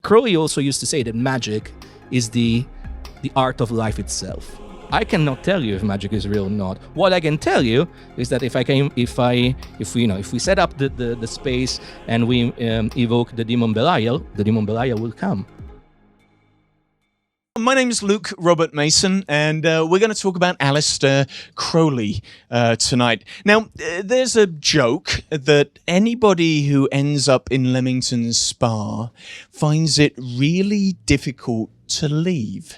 Crowley also used to say that magic is the art of life itself. I cannot tell you if magic is real or not. What I can tell you is that if we set up the space and we evoke the demon Belial will come. My name is Luke Robert Mason, and we're going to talk about Aleister Crowley tonight. Now, there's a joke that anybody who ends up in Leamington Spa finds it really difficult to leave.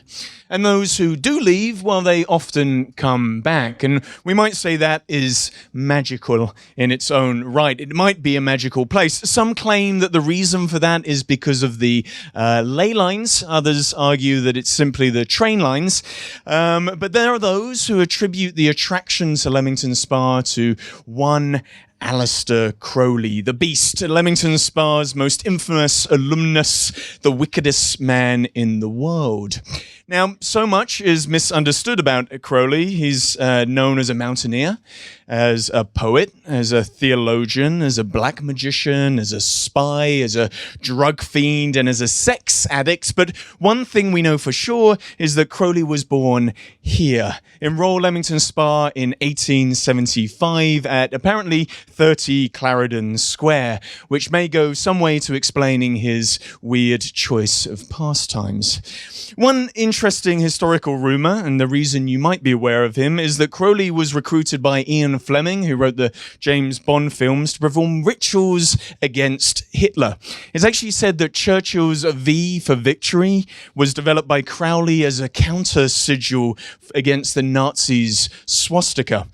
And those who do leave, well, they often come back. And we might say that is magical in its own right. It might be a magical place. Some claim that the reason for that is because of the ley lines. Others argue that it's simply the train lines. But there are those who attribute the attraction to Leamington Spa to one Aleister Crowley, the beast, Leamington Spa's most infamous alumnus, the wickedest man in the world. Now, so much is misunderstood about Crowley. He's known as a mountaineer, as a poet, as a theologian, as a black magician, as a spy, as a drug fiend, and as a sex addict. But one thing we know for sure is that Crowley was born here, in Royal Leamington Spa in 1875 at apparently 30 Clarendon Square, which may go some way to explaining his weird choice of pastimes. One interesting historical rumor, and the reason you might be aware of him, is that Crowley was recruited by Ian Fleming, who wrote the James Bond films, to perform rituals against Hitler. It's actually said that Churchill's V for Victory was developed by Crowley as a counter sigil against the Nazis' swastika.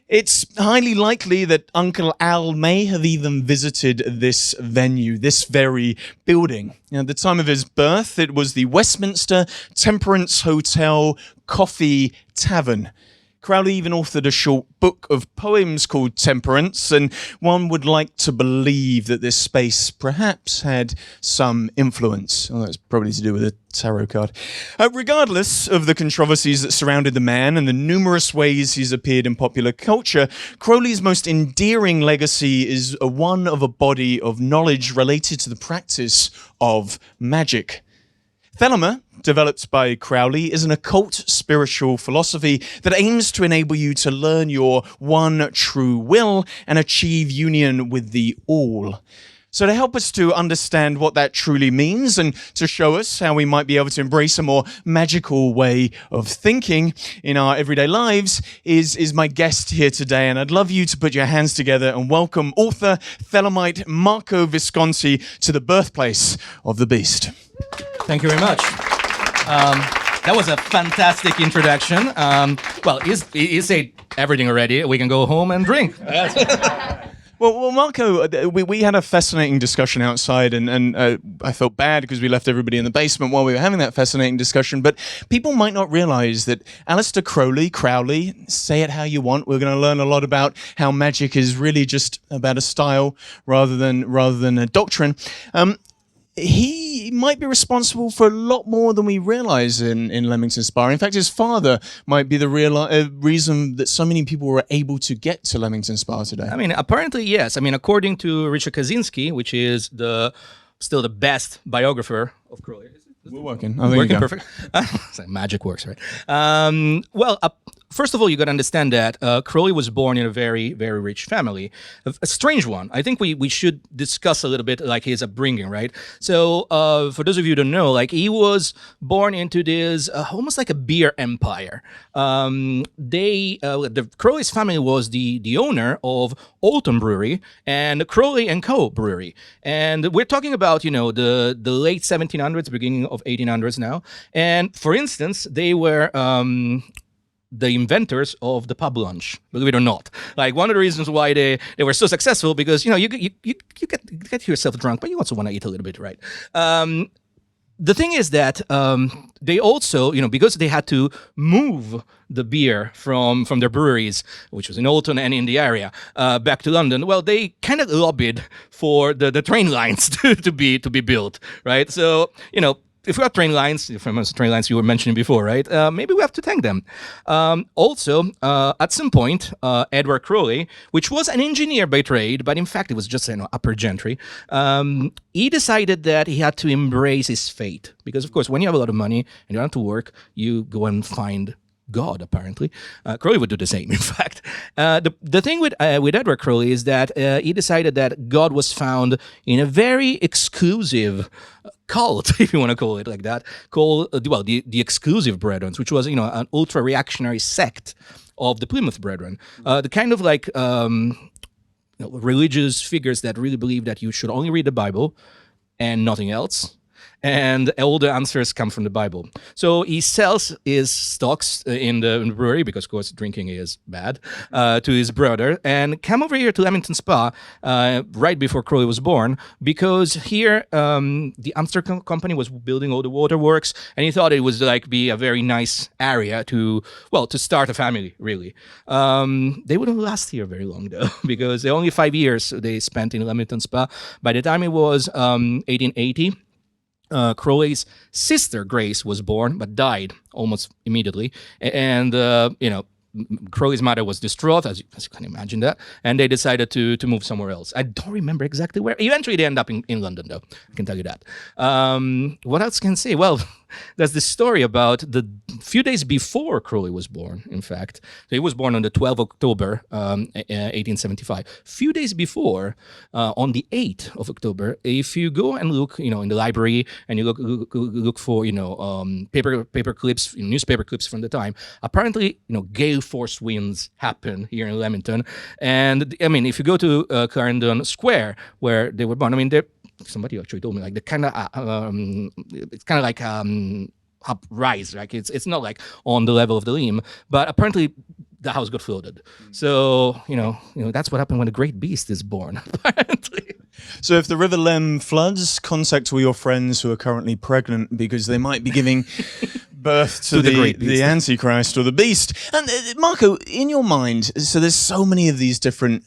It's highly likely that Uncle Al may have even visited this venue, this very building. At the time of his birth, it was the Westminster Temperance Hotel Coffee Tavern. Crowley even authored a short book of poems called Temperance, and one would like to believe that this space perhaps had some influence. Well, that's probably to do with a tarot card. Regardless of the controversies that surrounded the man and the numerous ways he's appeared in popular culture, Crowley's most endearing legacy is one of a body of knowledge related to the practice of magic. Thelema, developed by Crowley, is an occult spiritual philosophy that aims to enable you to learn your one true will and achieve union with the all. So to help us to understand what that truly means and to show us how we might be able to embrace a more magical way of thinking in our everyday lives is my guest here today. And I'd love you to put your hands together and welcome author, Thelemite Marco Visconti to the birthplace of the beast. Thank you very much. That was a fantastic introduction. Well, you said everything already. We can go home and drink. Well, Marco, we had a fascinating discussion outside, and I felt bad because we left everybody in the basement while we were having that fascinating discussion. But people might not realize that Aleister Crowley, say it how you want. We're going to learn a lot about how magic is really just about a style rather than a doctrine. He might be responsible for a lot more than we realize in Leamington Spa. In fact, his father might be the real reason that so many people were able to get to Leamington Spa today. I mean, apparently, yes. I mean, according to Richard Kaczynski, which is still the best biographer of Crowley. We're working. Working perfect. Magic works, right? Well, first of all, you got to understand that Crowley was born in a very, very rich family. A strange one. I think we should discuss a little bit like his upbringing, right? So for those of you who don't know, like he was born into this almost like a beer empire. The Crowley's family was the owner of Alton Brewery and Crowley & Co. Brewery. And we're talking about, the late 1700s, beginning of 1800s now. And for instance, they were the inventors of the pub lunch, believe it or not. Like one of the reasons why they were so successful, because you get yourself drunk, but you also want to eat a little bit, right? The thing is that they also, because they had to move the beer from their breweries, which was in Alton and in the area, back to London, well, they kind of lobbied for the train lines to be built, right? So, if we have train lines, the famous train lines you were mentioning before, right? Maybe we have to thank them. Also, at some point, Edward Crowley, which was an engineer by trade, but in fact it was just upper gentry, he decided that he had to embrace his fate. Because, of course, when you have a lot of money and you don't have to work, you go and find God, apparently. Crowley would do the same, in fact. The thing with Edward Crowley is that he decided that God was found in a very exclusive cult, if you want to call it like that, called, the Exclusive Brethren, which was, an ultra-reactionary sect of the Plymouth Brethren. The kind of like religious figures that really believe that you should only read the Bible and nothing else. And all the answers come from the Bible. So he sells his stocks in the brewery, because, of course, drinking is bad, to his brother, and come over here to Leamington Spa right before Crowley was born, because here the Amsterdam company was building all the waterworks, and he thought it was be a very nice area to start a family, really. They wouldn't last here very long, though, because only 5 years they spent in Leamington Spa. By the time it was 1880, Crowley's sister Grace was born, but died almost immediately. And Crowley's mother was distraught, as you can imagine that, and they decided to move somewhere else. I don't remember exactly where. Eventually, they end up in London, though. I can tell you that. What else can I say? Well, there's this story about the few days before Crowley was born, in fact. So he was born on the 12th of October, 1875. Few days before, on the 8th of October, if you go and look, in the library, and you look for, paper clips, newspaper clips from the time, apparently, gale force winds happen here in Leamington. And, if you go to Clarendon Square, where they were born, somebody actually told me the kind of it's kind of like up rise, like it's not like on the level of the Leam, but apparently the house got flooded. So that's what happened when a great beast is born, apparently. So if the River Lem floods, contact all your friends who are currently pregnant, because they might be giving birth to the Antichrist or the beast. And Marco, in your mind, so there's so many of these different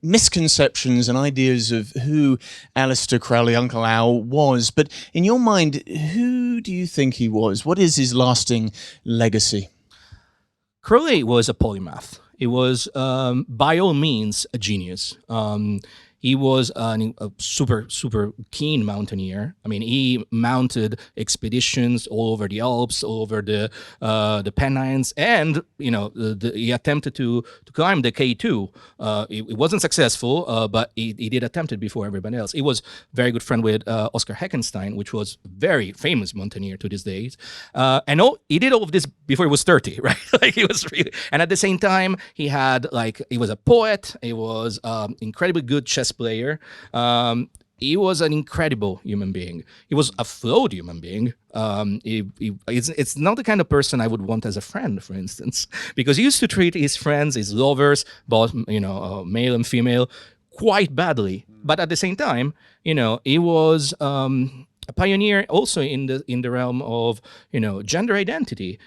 misconceptions and ideas of who Aleister Crowley, Uncle Al, was. But in your mind, who do you think he was? What is his lasting legacy? Crowley was a polymath. He was, by all means, a genius. He was a super, super keen mountaineer. He mounted expeditions all over the Alps, all over the Pennines, and he attempted to climb the K2. It wasn't successful, but he did attempt it before everybody else. He was very good friend with Oscar Heckenstein, which was a very famous mountaineer to this day. And he did all of this before he was 30, right? He was really, and at the same time, he was a poet. He was incredibly good chess player. He was an incredible human being. He was a flawed human being. It's not the kind of person I would want as a friend, for instance, because he used to treat his friends, his lovers, both male and female, quite badly. But at the same time, he was a pioneer also in the realm of gender identity.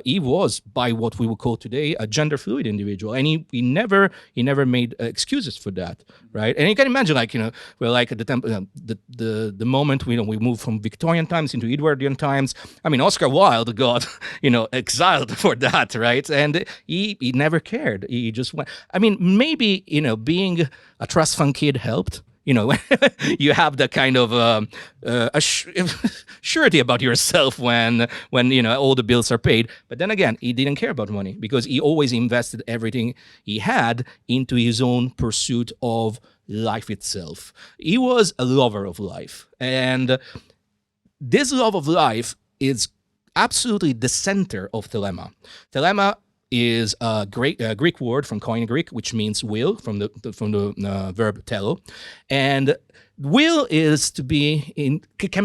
He was, by what we would call today, a gender fluid individual, and he never made excuses for that, right? And you can imagine, at the moment we moved from Victorian times into Edwardian times. Oscar Wilde got exiled for that, right? And he never cared. He just went. Maybe being a trust fund kid helped. You have the kind of surety about yourself when all the bills are paid. But then again, he didn't care about money, because he always invested everything he had into his own pursuit of life itself. He was a lover of life, and this love of life is absolutely the center of Thelema. Thelema is a Greek word from Koine Greek, which means will, from the verb telo, and will can be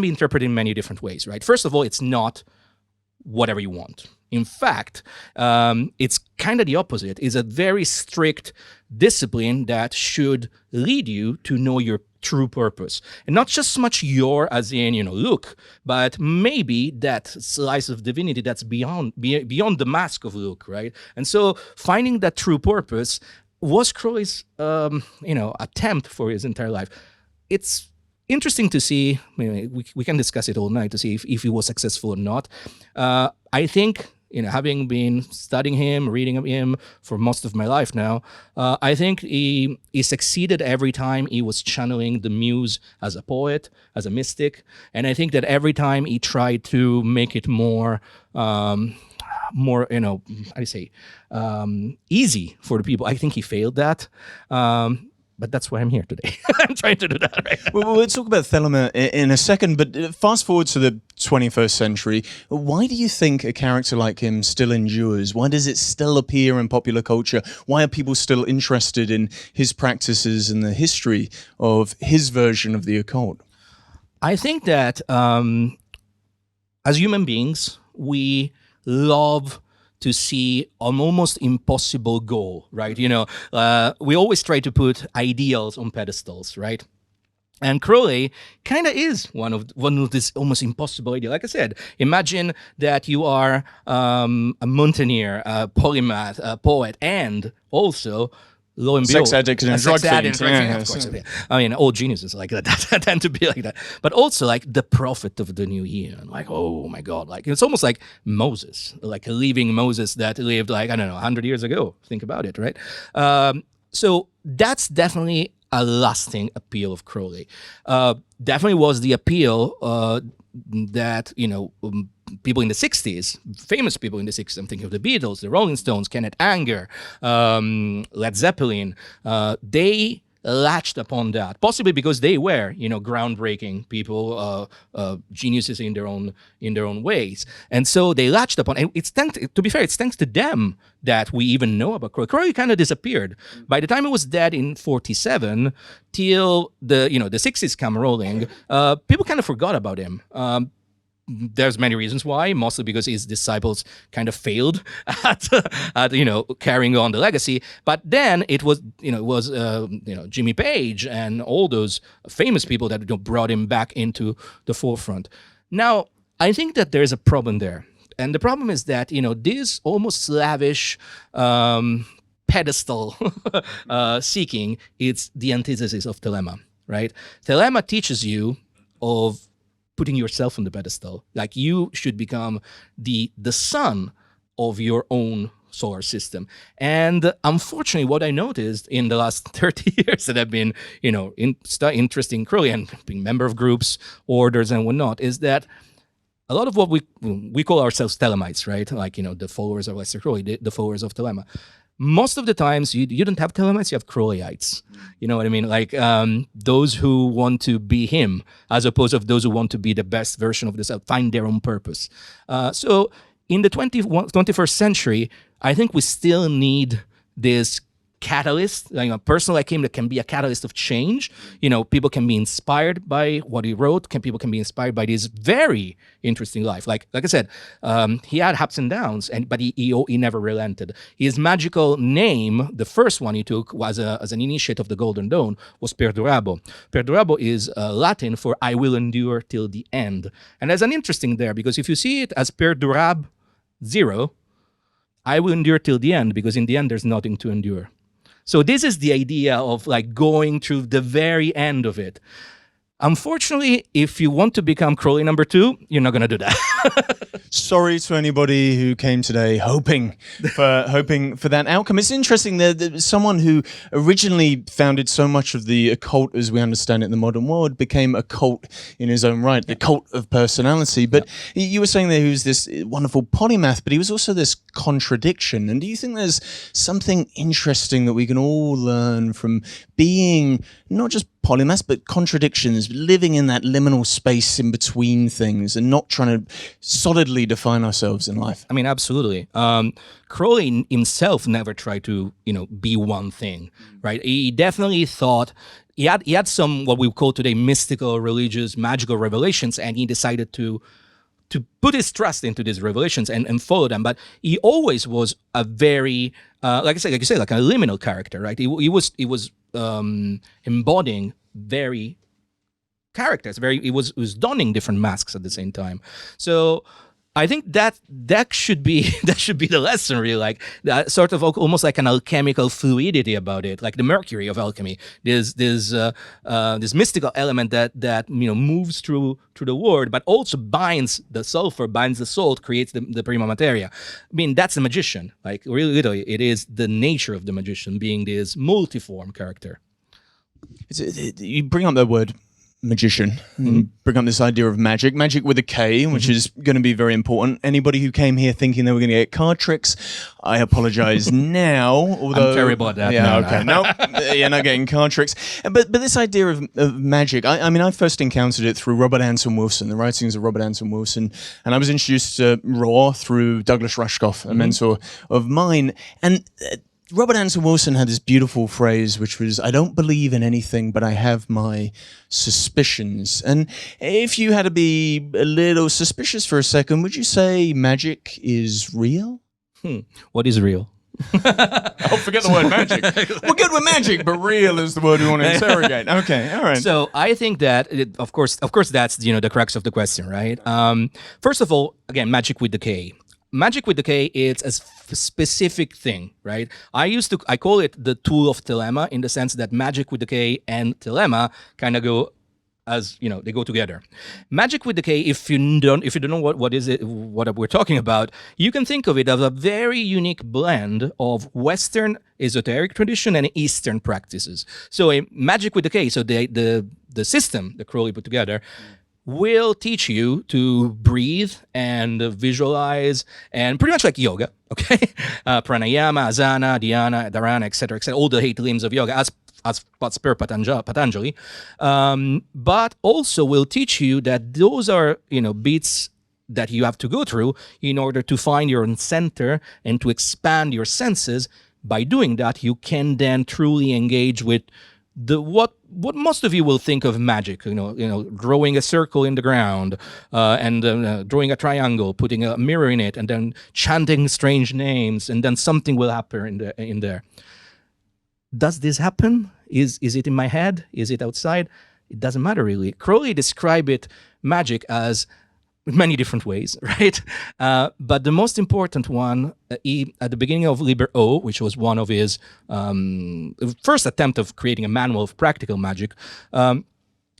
interpreted in many different ways, right? First of all, it's not whatever you want. In fact, it's kind of the opposite. It's a very strict discipline that should lead you to know your true purpose. And not just so much your, as in, look, but maybe that slice of divinity that's beyond the mask of look, right? And so finding that true purpose was Crowley's, attempt for his entire life. It's interesting to see. I mean, we can discuss it all night to see if he was successful or not. I think, having been studying him, reading him for most of my life now, I think he succeeded every time he was channeling the muse as a poet, as a mystic, and I think that every time he tried to make it more, how do you say, easy for the people, I think he failed that. But that's why I'm here today. I'm trying to do that right now. Well, we'll talk about Thelema in a second, but fast forward to the 21st century. Why do you think a character like him still endures? Why does it still appear in popular culture? Why are people still interested in his practices and the history of his version of the occult? I think that as human beings, we love to see an almost impossible goal, right? We always try to put ideals on pedestals, right? And Crowley kind of is one of this almost impossible idea. Like I said, imagine that you are a mountaineer, a polymath, a poet, and also, lo and behold, sex addict and a drug fiend. Of course. I mean, all geniuses like that tend to be like that. But also like the prophet of the new year. Like, oh my God. Like, it's almost like Moses, like a living Moses that lived 100 years ago. Think about it, right? So that's definitely a lasting appeal of Crowley. Definitely was the appeal that, people in the 60s, famous people in the 60s, I'm thinking of the Beatles, the Rolling Stones, Kenneth Anger, Led Zeppelin, they latched upon that, possibly because they were, groundbreaking people, geniuses in their own ways. And so they latched upon, and it's to be fair, it's thanks to them that we even know about Crowley. Crowley kind of disappeared. By the time he was dead in 47, till the 60s come rolling, people kind of forgot about him. There's many reasons why, mostly because his disciples kind of failed at carrying on the legacy. But then it was Jimmy Page and all those famous people that brought him back into the forefront. Now, I think that there's a problem there, and the problem is that this almost slavish pedestal seeking, it's the antithesis of Thelema, right? Thelema teaches you of putting yourself on the pedestal. Like, you should become the sun of your own solar system. And unfortunately, what I noticed in the last 30 years that I've been, interested in Crowley and being member of groups, orders, and whatnot, is that a lot of what we call ourselves Thelemites, right? Like, the followers of Aleister Crowley, the followers of Thelema. Most of the times, you don't have Thelemites, you have Crowleyites. You know what I mean? Like, those who want to be him, as opposed to those who want to be the best version of themselves, find their own purpose. So in the 21st century, I think we still need this catalyst, a person like him that can be a catalyst of change. People can be inspired by what he wrote. People can be inspired by this very interesting life. Like I said, he had ups and downs, but he never relented. His magical name, the first one he took, was as an initiate of the Golden Dawn, was Perdurabo. Perdurabo is Latin for "I will endure till the end," and there's an interesting there, because if you see it as Perdurab 0, I will endure till the end, because in the end there's nothing to endure. So this is the idea of going through the very end of it. Unfortunately, if you want to become Crowley number 2, you're not going to do that. Sorry to anybody who came today hoping for that outcome. It's interesting that someone who originally founded so much of the occult as we understand it in the modern world became a cult in his own right, the cult of personality. But you were saying that he was this wonderful polymath, but he was also this contradiction. And do you think there's something interesting that we can all learn from being not just polymaths, but contradictions, living in that liminal space in between things and not trying to solidly define ourselves in life? I mean, absolutely. Crowley himself never tried to, be one thing, right? He definitely thought he had some what we call today mystical, religious, magical revelations, and he decided to put his trust into these revelations and follow them. But he always was a very, like you say, like a liminal character, right? He was embodying very characters. He was donning different masks at the same time. So I think that should be that should be the lesson, really, like that sort of almost like an alchemical fluidity about it, like the mercury of alchemy. This mystical element that moves through the world, but also binds the sulfur, binds the salt, creates the prima materia. I mean, that's a magician. Like really, literally, it is the nature of the magician being this multiform character. You bring up that word magician, bring up this idea of magic with a K, which is going to be very important. Anybody who came here thinking they were going to get card tricks, I apologize now. Although I'm terrible at that. Yeah, okay, no, you're not getting card tricks. But this idea of magic, I mean, I first encountered it through Robert Anton Wilson, the writings of Robert Anton Wilson, and I was introduced to Ra through Douglas Rushkoff, a mentor of mine, and Robert Anton Wilson had this beautiful phrase, which was, "I don't believe in anything, but I have my suspicions." And if you had to be a little suspicious for a second, would you say magic is real? What is real? Oh, forget the word magic. We're good with magic, but real is the word we want to interrogate. Okay, all right. So I think that, of course, that's the crux of the question, right? First of all, again, magic with the K. Magic with the K, it's a specific thing, right? I call it the tool of Thelema, in the sense that magic with the K and Thelema kind of go as, they go together. Magic with the K, if you don't know what we're talking about, you can think of it as a very unique blend of Western esoteric tradition and Eastern practices. So a magic with the K, so the system that Crowley put together, will teach you to breathe and visualize, and pretty much like yoga, okay? Pranayama, asana, dhyana, dharana, etc., all the 8 limbs of yoga, as per Patanjali, but also will teach you that those are, beats that you have to go through in order to find your own center and to expand your senses. By doing that, you can then truly engage with what most of you will think of magic, drawing a circle in the ground, and drawing a triangle, putting a mirror in it, and then chanting strange names, and then something will happen in there. Does this happen? Is it in my head? Is it outside? It doesn't matter, really. Crowley described magic as many different ways, right? But the most important one, at the beginning of Liber O, which was one of his first attempt of creating a manual of practical magic,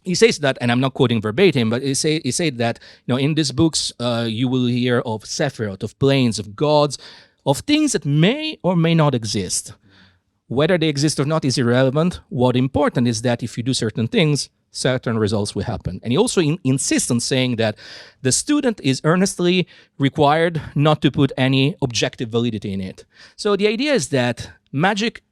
he says that, and I'm not quoting verbatim, but he said that in these books you will hear of Sephiroth, of planes, of gods, of things that may or may not exist. Whether they exist or not is irrelevant. What important is that if you do certain things, certain results will happen. And he also insists on saying that the student is earnestly required not to put any objective validity in it. So the idea is that magic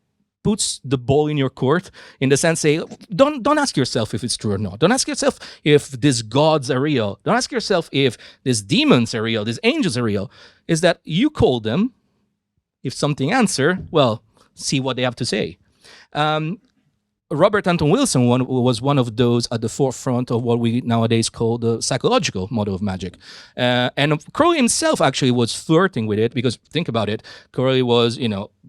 puts the ball in your court, in the sense, say, don't ask yourself if it's true or not. Don't ask yourself if these gods are real. Don't ask yourself if these demons are real, these angels are real. Is that you call them. If something answer, well, see what they have to say. Robert Anton Wilson was one of those at the forefront of what we nowadays call the psychological model of magic. And Crowley himself actually was flirting with it, because think about it, Crowley was,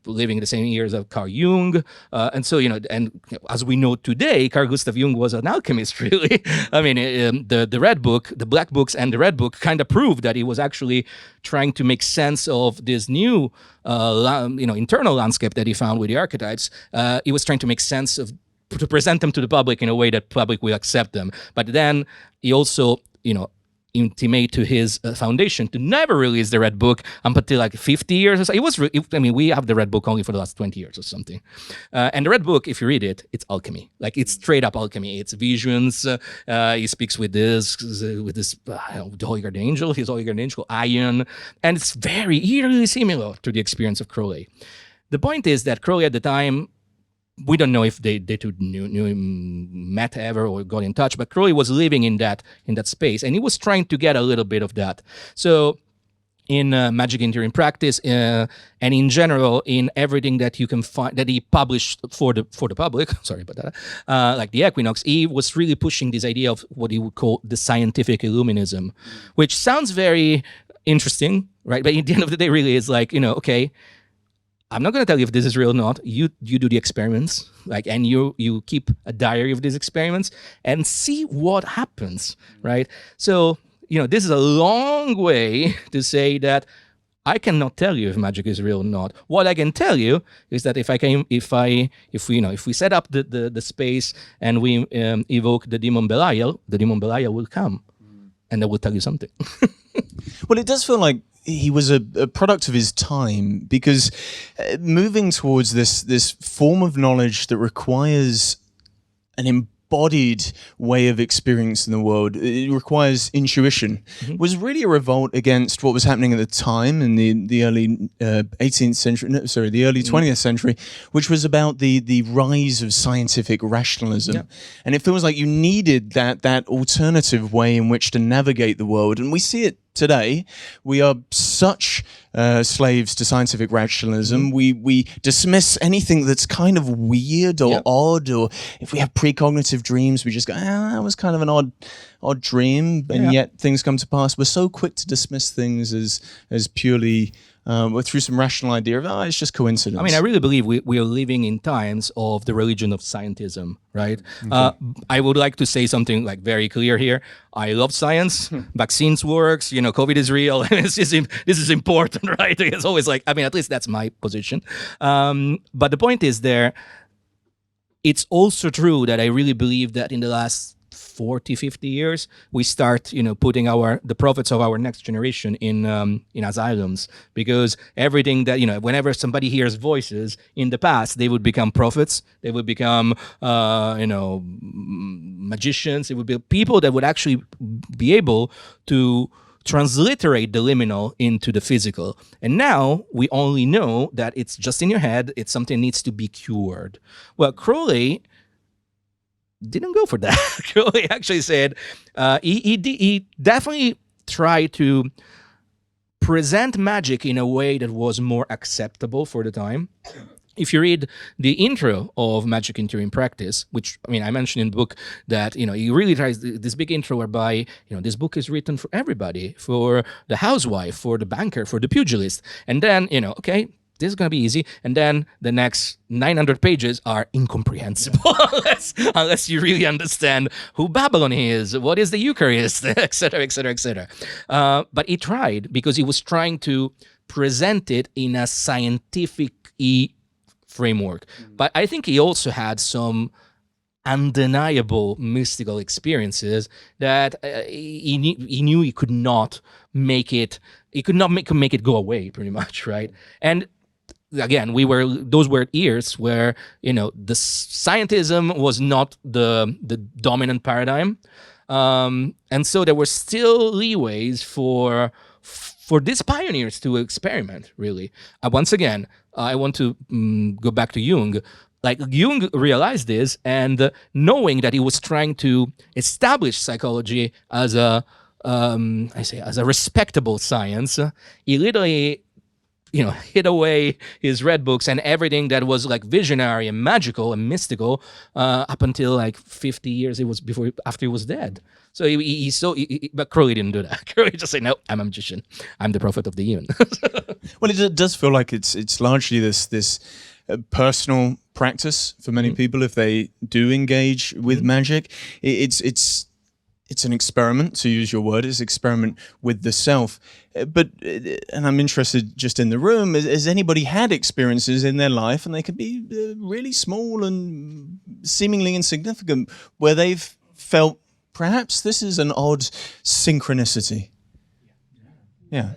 living in the same years of Carl Jung. And so, and as we know today, Carl Gustav Jung was an alchemist, really. I mean, the Red Book, the Black Books and the Red Book kind of proved that he was actually trying to make sense of this new, internal landscape that he found with the archetypes. He was trying to make sense of, to present them to the public in a way that public will accept them. But then he also, intimate to his foundation to never release the Red Book until like 50 years or so. We have the Red Book only for the last 20 years or something. And the Red Book, if you read it, it's alchemy. Like, it's straight up alchemy. It's visions. He speaks with this the Holy Guardian Angel, his Holy Guardian Angel, Ion. And it's very eerily similar to the experience of Crowley. The point is that Crowley at the time, we don't know if they two knew him, met ever, or got in touch, but Crowley was living in that space, and he was trying to get a little bit of that. So in Magic Enduring Practice, and in general, in everything that you can find, that he published for the public, sorry about that, like the Equinox, he was really pushing this idea of what he would call the scientific Illuminism, which sounds very interesting, right? But at the end of the day, really is like, okay, I'm not going to tell you if this is real or not. You do the experiments, and you keep a diary of these experiments and see what happens, right? So this is a long way to say that I cannot tell you if magic is real or not. What I can tell you is that if we set up the space and we evoke the demon Belial will come, and they will tell you something. Well, it does feel like he was a product of his time, because moving towards this form of knowledge that requires an embodied way of experiencing the world, it requires intuition, was really a revolt against what was happening at the time in the early 18th century, the early 20th century, which was about the rise of scientific rationalism. Yeah. And it feels like you needed that alternative way in which to navigate the world. And we see it today. We are such slaves to scientific rationalism. We dismiss anything that's kind of weird or odd, or if we have precognitive dreams, we just go, that was kind of an odd dream, and yet things come to pass. We're so quick to dismiss things as purely through some rational idea of, it's just coincidence. I mean, I really believe we are living in times of the religion of scientism, right? I would like to say something like very clear here. I love science. Vaccines works. COVID is real. this is important, right? It's always like, I mean, at least that's my position. But the point is it's also true that I really believe that in the last 40, 50 years, we start, putting the prophets of our next generation in asylums, because everything that, whenever somebody hears voices in the past, they would become prophets, they would become, magicians, it would be people that would actually be able to transliterate the liminal into the physical. And now we only know that it's just in your head, it's something that needs to be cured. Well, Crowley didn't go for that. Crowley actually said he definitely tried to present magic in a way that was more acceptable for the time. If you read the intro of Magic Entering Practice, which, I mean, I mentioned in the book that, he really tries this big intro whereby, this book is written for everybody, for the housewife, for the banker, for the pugilist. And then, okay, this is going to be easy. And then the next 900 pages are incomprehensible unless you really understand who Babylon is, what is the Eucharist, etc., etc., etc. But he tried, because he was trying to present it in a scientific framework. But I think he also had some undeniable mystical experiences that he knew he could not make it. He could not make it go away, pretty much, right? And again, those were years where the scientism was not the dominant paradigm, and so there were still leeways for these pioneers to experiment. Really, once again, I want to go back to Jung. Like, Jung realized this, and knowing that he was trying to establish psychology as a respectable science, he literally hid away his red books and everything that was like visionary and magical and mystical up until like 50 years after he was dead. So but Crowley didn't do that. Crowley just said, no, I'm a magician. I'm the prophet of the even. Well, it does feel like it's largely this personal practice for many people. If they do engage with magic, it's an experiment, to use your word. It's an experiment with the self. But, and I'm interested just in the room, has anybody had experiences in their life, and they could be really small and seemingly insignificant, where they've felt, perhaps this is an odd synchronicity? Yeah.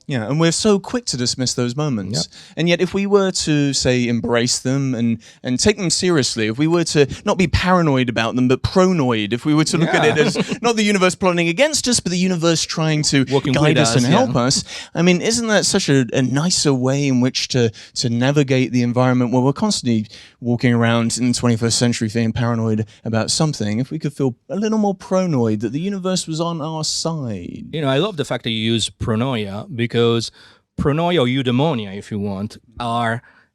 Yeah, and we're so quick to dismiss those moments. Yep. And yet if we were to, say, embrace them and take them seriously, if we were to not be paranoid about them, but pronoid, if we were to look at it as not the universe plotting against us, but the universe trying to guide us and help us, I mean, isn't that such a nicer way in which to navigate the environment where we're constantly walking around in the 21st century feeling paranoid about something? If we could feel a little more pronoid, that the universe was on our side. I love the fact that you use pronoia, because pronoia, or eudaimonia, if you want,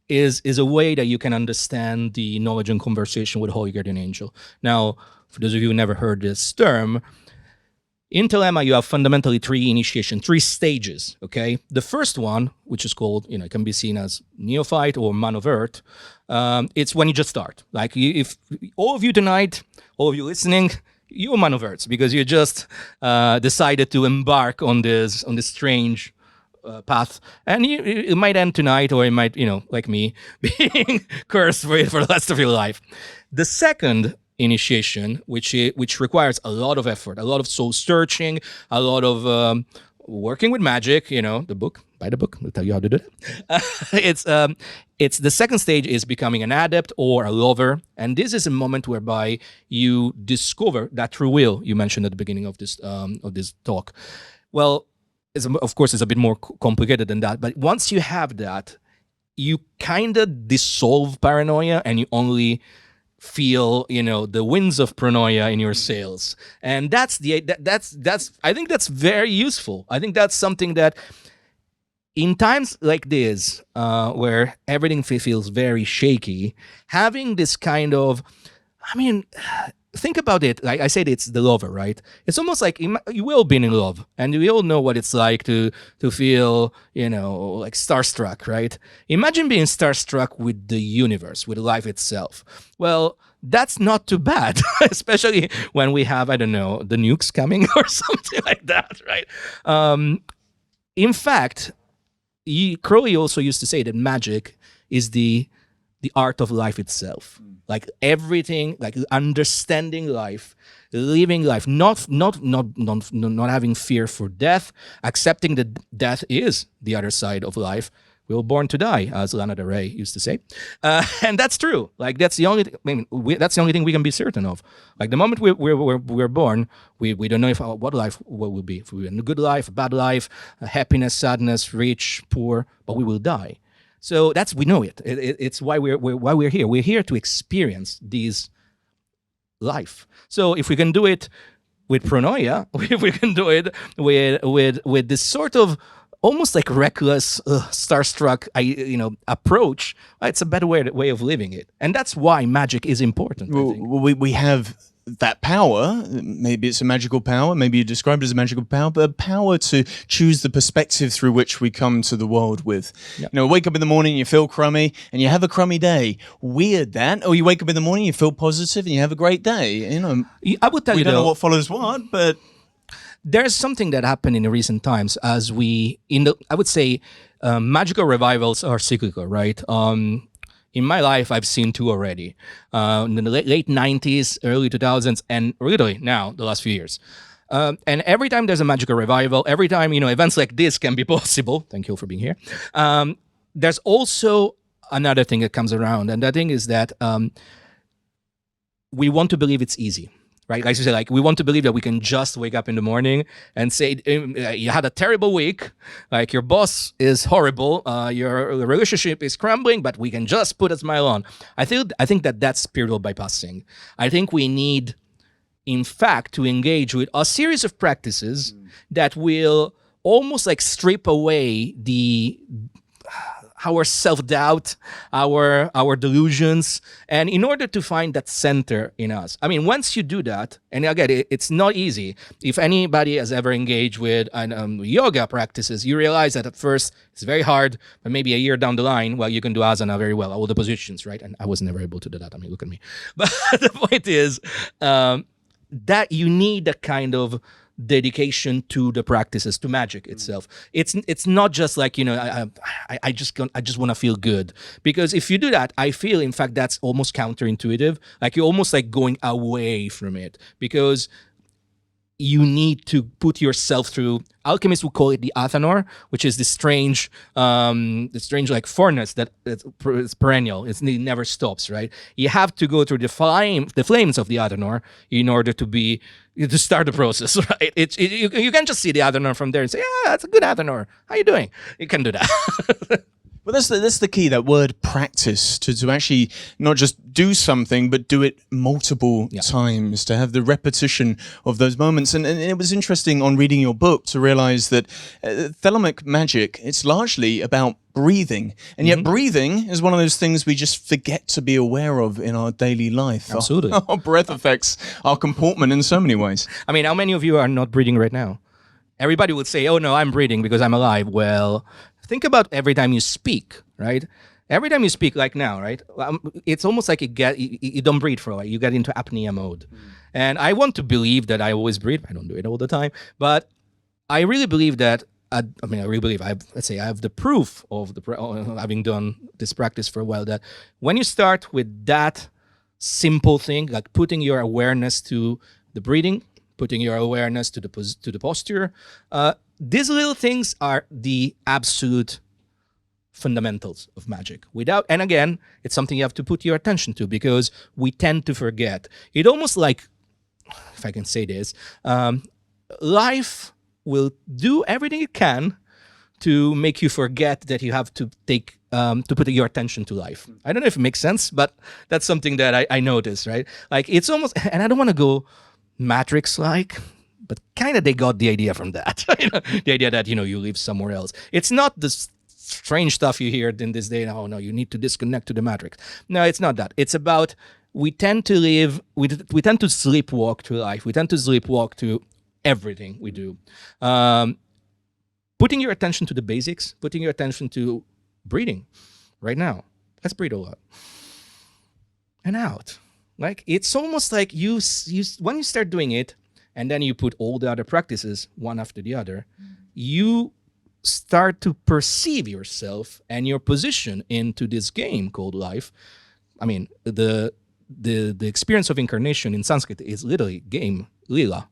is a way that you can understand the knowledge and conversation with Holy Guardian Angel. Now, for those of you who never heard this term, in Thelema, you have fundamentally three stages, okay? The first one, which is called, it can be seen as neophyte or man of earth, it's when you just start. Like, if all of you tonight, all of you listening, human of Earths, because you just decided to embark on this strange path, and it might end tonight, or it might, like me, being cursed for the rest of your life. The second initiation, which requires a lot of effort, a lot of soul searching, a lot of working with magic, the book. Buy the book. I'll tell you how to do it. It's the second stage is becoming an adept or a lover, and this is a moment whereby you discover that true will you mentioned at the beginning of this talk. Well, of course, it's a bit more complicated than that, but once you have that, you kind of dissolve paranoia, and you only feel, the winds of paranoia in your sails, and that's I think that's very useful. I think that's something that, in times like this, where everything feels very shaky, having this kind of, think about it. Like I said, it's the lover, right? It's almost like you will be in love, and we all know what it's like to feel, like starstruck, right? Imagine being starstruck with the universe, with life itself. Well, that's not too bad, especially when we have, I don't know, the nukes coming or something like that, right? In fact, Crowley also used to say that magic is the art of life itself. Like everything, like understanding life, living life, not having fear for death, accepting that death is the other side of life. We were born to die, as Lana Del Rey used to say, and that's true. Like that's the only. That's the only thing we can be certain of. Like the moment we're born, we don't know what life will be. If we're in a good life, a bad life, happiness, sadness, rich, poor, but we will die. So we know it. It's why we're here. We're here to experience these life. So if we can do it with paranoia, if we can do it with this sort of almost like reckless, starstruck, approach, it's a better way of living it, and that's why magic is important. Well, we have that power. Maybe it's a magical power. Maybe you describe it as a magical power, but a power to choose the perspective through which we come to the world with. Yep. Wake up in the morning, you feel crummy, and you have a crummy day. Weird that. Or you wake up in the morning, you feel positive, and you have a great day. I would tell you, we don't know what follows what, but there's something that happened in the recent times as I would say, magical revivals are cyclical, right? In my life, I've seen two already. In the late 90s, early 2000s, and really now, the last few years. And every time there's a magical revival, every time, events like this can be possible, thank you for being here, there's also another thing that comes around. And that thing is that we want to believe it's easy. Right, like you say, we want to believe that we can just wake up in the morning and say you had a terrible week, like your boss is horrible, your relationship is crumbling, but we can just put a smile on. I think that's spiritual bypassing. I think we need, in fact, to engage with a series of practices that will almost like strip away our self-doubt, our delusions, and in order to find that center in us. Once you do that, and again, it's not easy. If anybody has ever engaged with yoga practices, you realize that at first it's very hard, but maybe a year down the line, well, you can do asana very well, all the positions, right? And I was never able to do that. Look at me. But the point is that you need a kind of dedication to the practices, to magic itself. It's not just like, I just want to feel good, because if you do that, I feel in fact that's almost counterintuitive. Like you're almost like going away from it, because you need to put yourself through. Alchemists would call it the athanor, which is the strange like furnace that it's perennial. It never stops, right? You have to go through the flames of the athanor in order to start the process, right? You can just see the athanor from there and say, yeah, that's a good athanor. How you doing? You can do that. Well, that's the key, that word practice, to actually not just do something, but do it multiple times, to have the repetition of those moments. And it was interesting on reading your book to realize that Thelemic Magick, it's largely about breathing. And yet breathing is one of those things we just forget to be aware of in our daily life. Absolutely. Our breath affects our comportment in so many ways. How many of you are not breathing right now? Everybody would say, oh no, I'm breathing because I'm alive. Well, think about every time you speak, right? Every time you speak, like now, right? It's almost like you don't breathe for a while. You get into apnea mode. And I want to believe that I always breathe. I don't do it all the time. But I really believe that, I really believe, I have the proof of having done this practice for a while, that when you start with that simple thing, like putting your awareness to the breathing, putting your awareness to the posture, these little things are the absolute fundamentals of magic. And again, it's something you have to put your attention to, because we tend to forget. It almost like, if I can say this, life will do everything it can to make you forget that you have to put your attention to life. I don't know if it makes sense, but that's something that I noticed, right? Like, it's almost, and I don't want to go Matrix-like, but kind of they got the idea from that. The idea that, you live somewhere else. It's not the strange stuff you hear in this day. Oh, no, you need to disconnect to the Matrix. No, it's not that. It's about, we tend to sleepwalk through life. We tend to sleepwalk to everything we do. Putting your attention to the basics, putting your attention to breathing right now. Let's breathe a lot. And out. Like, it's almost like you when you start doing it, and then you put all the other practices one after the other, you start to perceive yourself and your position into this game called life. I mean, the experience of incarnation in Sanskrit is literally game, lila.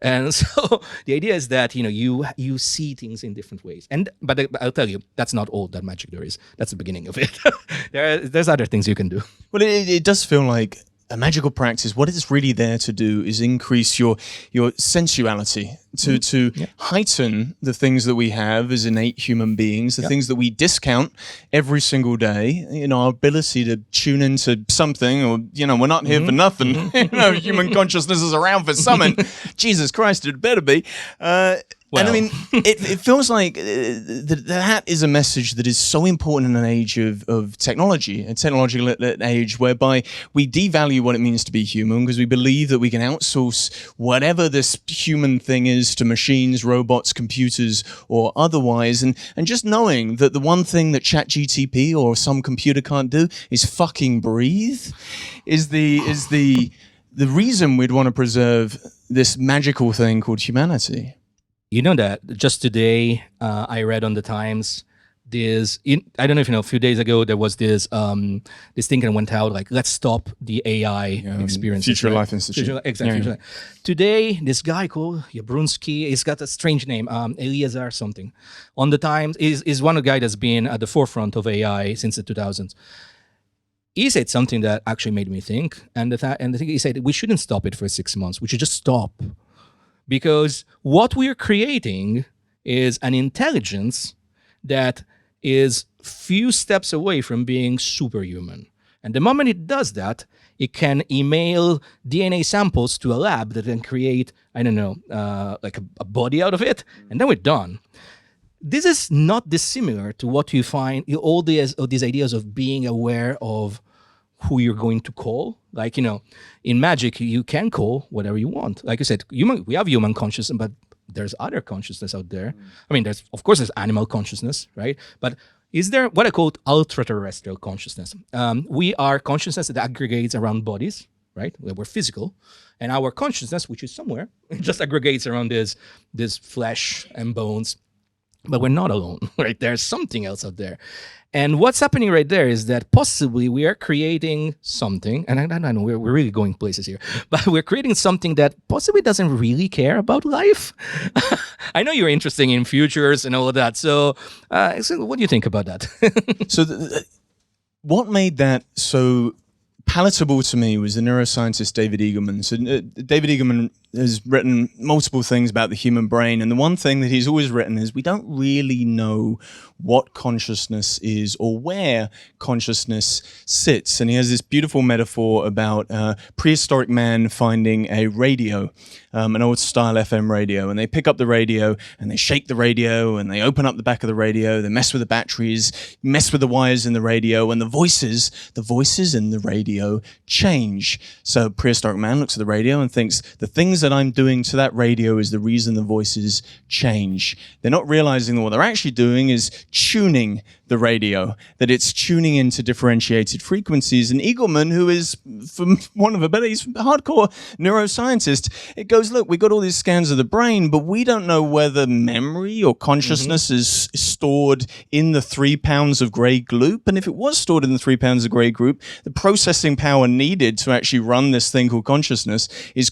And so the idea is that, you see things in different ways. But I'll tell you, that's not all that magic there is. That's the beginning of it. There's other things you can do. Well, it does feel like a magical practice, what it's really there to do is increase your sensuality, to heighten the things that we have as innate human beings, the things that we discount every single day, our ability to tune into something, or, we're not here for nothing. Human consciousness is around for something. Jesus Christ, it better be. And I mean, it feels like that is a message that is so important in an age of technology, a technological age whereby we devalue what it means to be human because we believe that we can outsource whatever this human thing is to machines, robots, computers, or otherwise. And just knowing that the one thing that ChatGTP or some computer can't do is fucking breathe is the reason we'd want to preserve this magical thing called humanity. You know that just today I read on the Times I don't know if you know, a few days ago there was this thing that went out, like, let's stop the AI experience. Future Life Institute. Exactly. Yeah. Today, this guy called Jabrunski, he's got a strange name, Eliezer something. On the Times, is one of the guys that's been at the forefront of AI since the 2000s. He said something that actually made me think, and the thing he said, we shouldn't stop it for 6 months. We should just stop. Because what we're creating is an intelligence that is few steps away from being superhuman. And the moment it does that, it can email DNA samples to a lab that then create, like a body out of it, and then we're done. This is not dissimilar to what you find, all these ideas of being aware of who you're going to call. Like, in magic, you can call whatever you want. Like you said, we have human consciousness, but there's other consciousness out there. I mean, there's animal consciousness, right? But is there what I call ultra-terrestrial consciousness? We are consciousness that aggregates around bodies, right? We're physical. And our consciousness, which is somewhere, just aggregates around this flesh and bones. But we're not alone, right? There's something else out there. And what's happening right there is that possibly we are creating something, and I know we're really going places here, but we're creating something that possibly doesn't really care about life. I know you're interested in futures and all of that. So what do you think about that? So what made that so palatable to me was the neuroscientist David Eagleman. So David Eagleman has written multiple things about the human brain, and the one thing that he's always written is we don't really know what consciousness is or where consciousness sits. And he has this beautiful metaphor about prehistoric man finding a radio, an old style FM radio, and they pick up the radio and they shake the radio and they open up the back of the radio, they mess with the batteries, mess with the wires in the radio, and the voices in the radio change. So prehistoric man looks at the radio and thinks the things that I'm doing to that radio is the reason the voices change. They're not realizing that what they're actually doing is tuning the the radio, that it's tuning into differentiated frequencies. And Eagleman, who is, for want of a better, he's a hardcore neuroscientist, it goes, look, we got all these scans of the brain, but we don't know whether memory or consciousness is stored in the 3 pounds of grey gloop. And if it was stored in the 3 pounds of grey gloop, the processing power needed to actually run this thing called consciousness is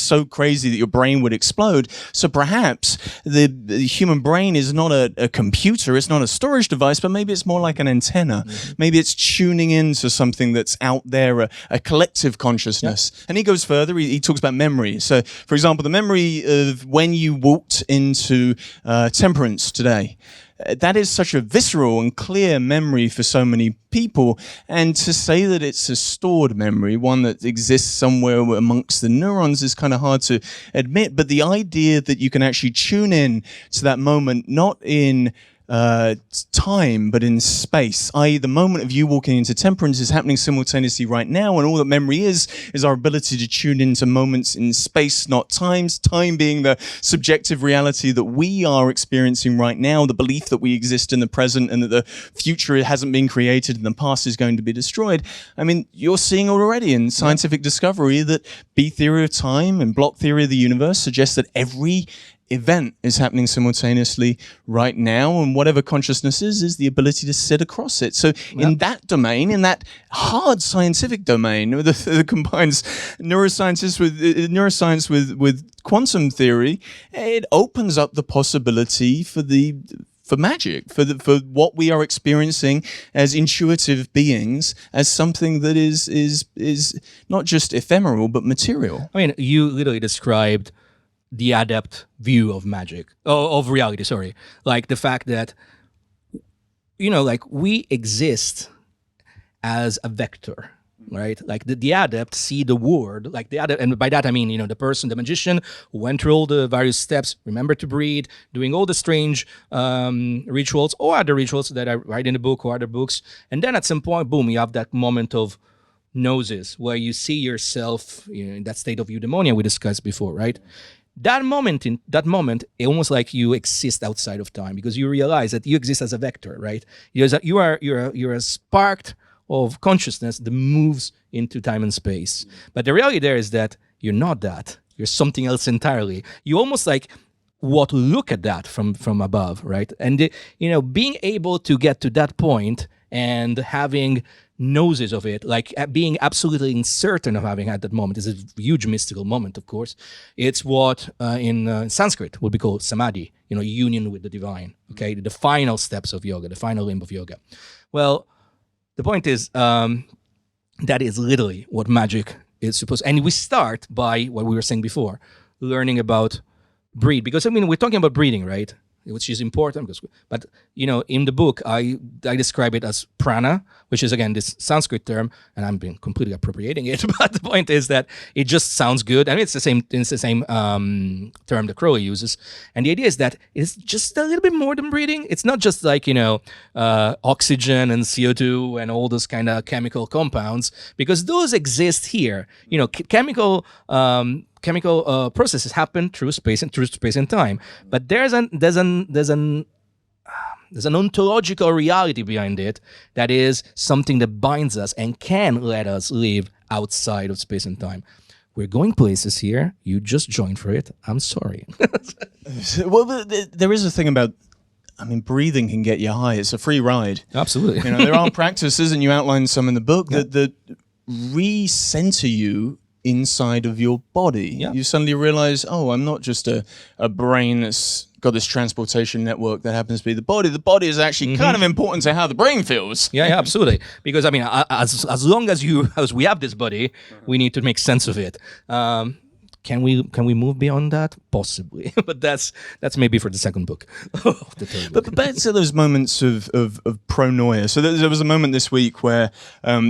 so crazy that your brain would explode. So perhaps the human brain is not a computer, it's not a storage device, but maybe it's more like an antenna. Maybe it's tuning into something that's out there, a collective consciousness. And he goes further, he talks about memory. So, for example, the memory of when you walked into Temperance today. That is such a visceral and clear memory for so many people. And to say that it's a stored memory, one that exists somewhere amongst the neurons, is kind of hard to admit. But the idea that you can actually tune in to that moment, not in time, but in space, i.e. the moment of you walking into Temperance is happening simultaneously right now, and all that memory is our ability to tune into moments in space, not times, time being the subjective reality that we are experiencing right now, the belief that we exist in the present and that the future hasn't been created and the past is going to be destroyed. I mean, you're seeing already in scientific discovery that B theory of time and block theory of the universe suggests that every event is happening simultaneously right now, and whatever consciousness is the ability to sit across it. So in that domain, in that hard scientific domain that combines neuroscience with quantum theory, it opens up the possibility for magic, for what we are experiencing as intuitive beings, as something that is not just ephemeral but material. I mean, you literally described the adept view of magic, of reality, sorry. Like the fact that, like we exist as a vector, right? Like the adept see the world, like the adept, and by that I mean, the person, the magician, who went through all the various steps, remember to breathe, doing all the strange rituals or other rituals that I write in the book or other books. And then at some point, boom, you have that moment of gnosis where you see yourself in that state of eudaimonia we discussed before, right? That moment, it almost like you exist outside of time, because you realize that you exist as a vector, right? You're a spark of consciousness that moves into time and space. But the reality there is that you're not that. You're something else entirely. You almost like look at that from above, right? And being able to get to that point and having gnosis of it, like being absolutely certain of having had that moment, is a huge mystical moment, of course. It's what in Sanskrit would be called samadhi, union with the divine, okay? The final steps of yoga, the final limb of yoga. Well, the point is that is literally what magic is supposed to. And we start by what we were saying before, learning about breathe. Because, we're talking about breathing, right? Which is important, but in the book I describe it as prana, which is again this Sanskrit term, and I'm being completely appropriating it. But the point is that it just sounds good. I mean, it's the same term that Crowley uses, and the idea is that it's just a little bit more than breathing. It's not just like oxygen and CO2 and all those kind of chemical compounds, because those exist here. Chemical processes happen through space and time, but there's an ontological reality behind it that is something that binds us and can let us live outside of space and time. We're going places here. You just joined for it. I'm sorry. Well, there is a thing about, breathing can get you high. It's a free ride. Absolutely. There are practices, and you outline some in the book, that recenter you inside of your body. You suddenly realize, I'm not just a brain that's got this transportation network that happens to be the body. The body is actually kind of important to how the brain feels. Yeah, absolutely. Because as long as we have this body, we need to make sense of it. Can we move beyond that? Possibly, but that's maybe for the second book. But back to those moments of pronoia. So there was a moment this week where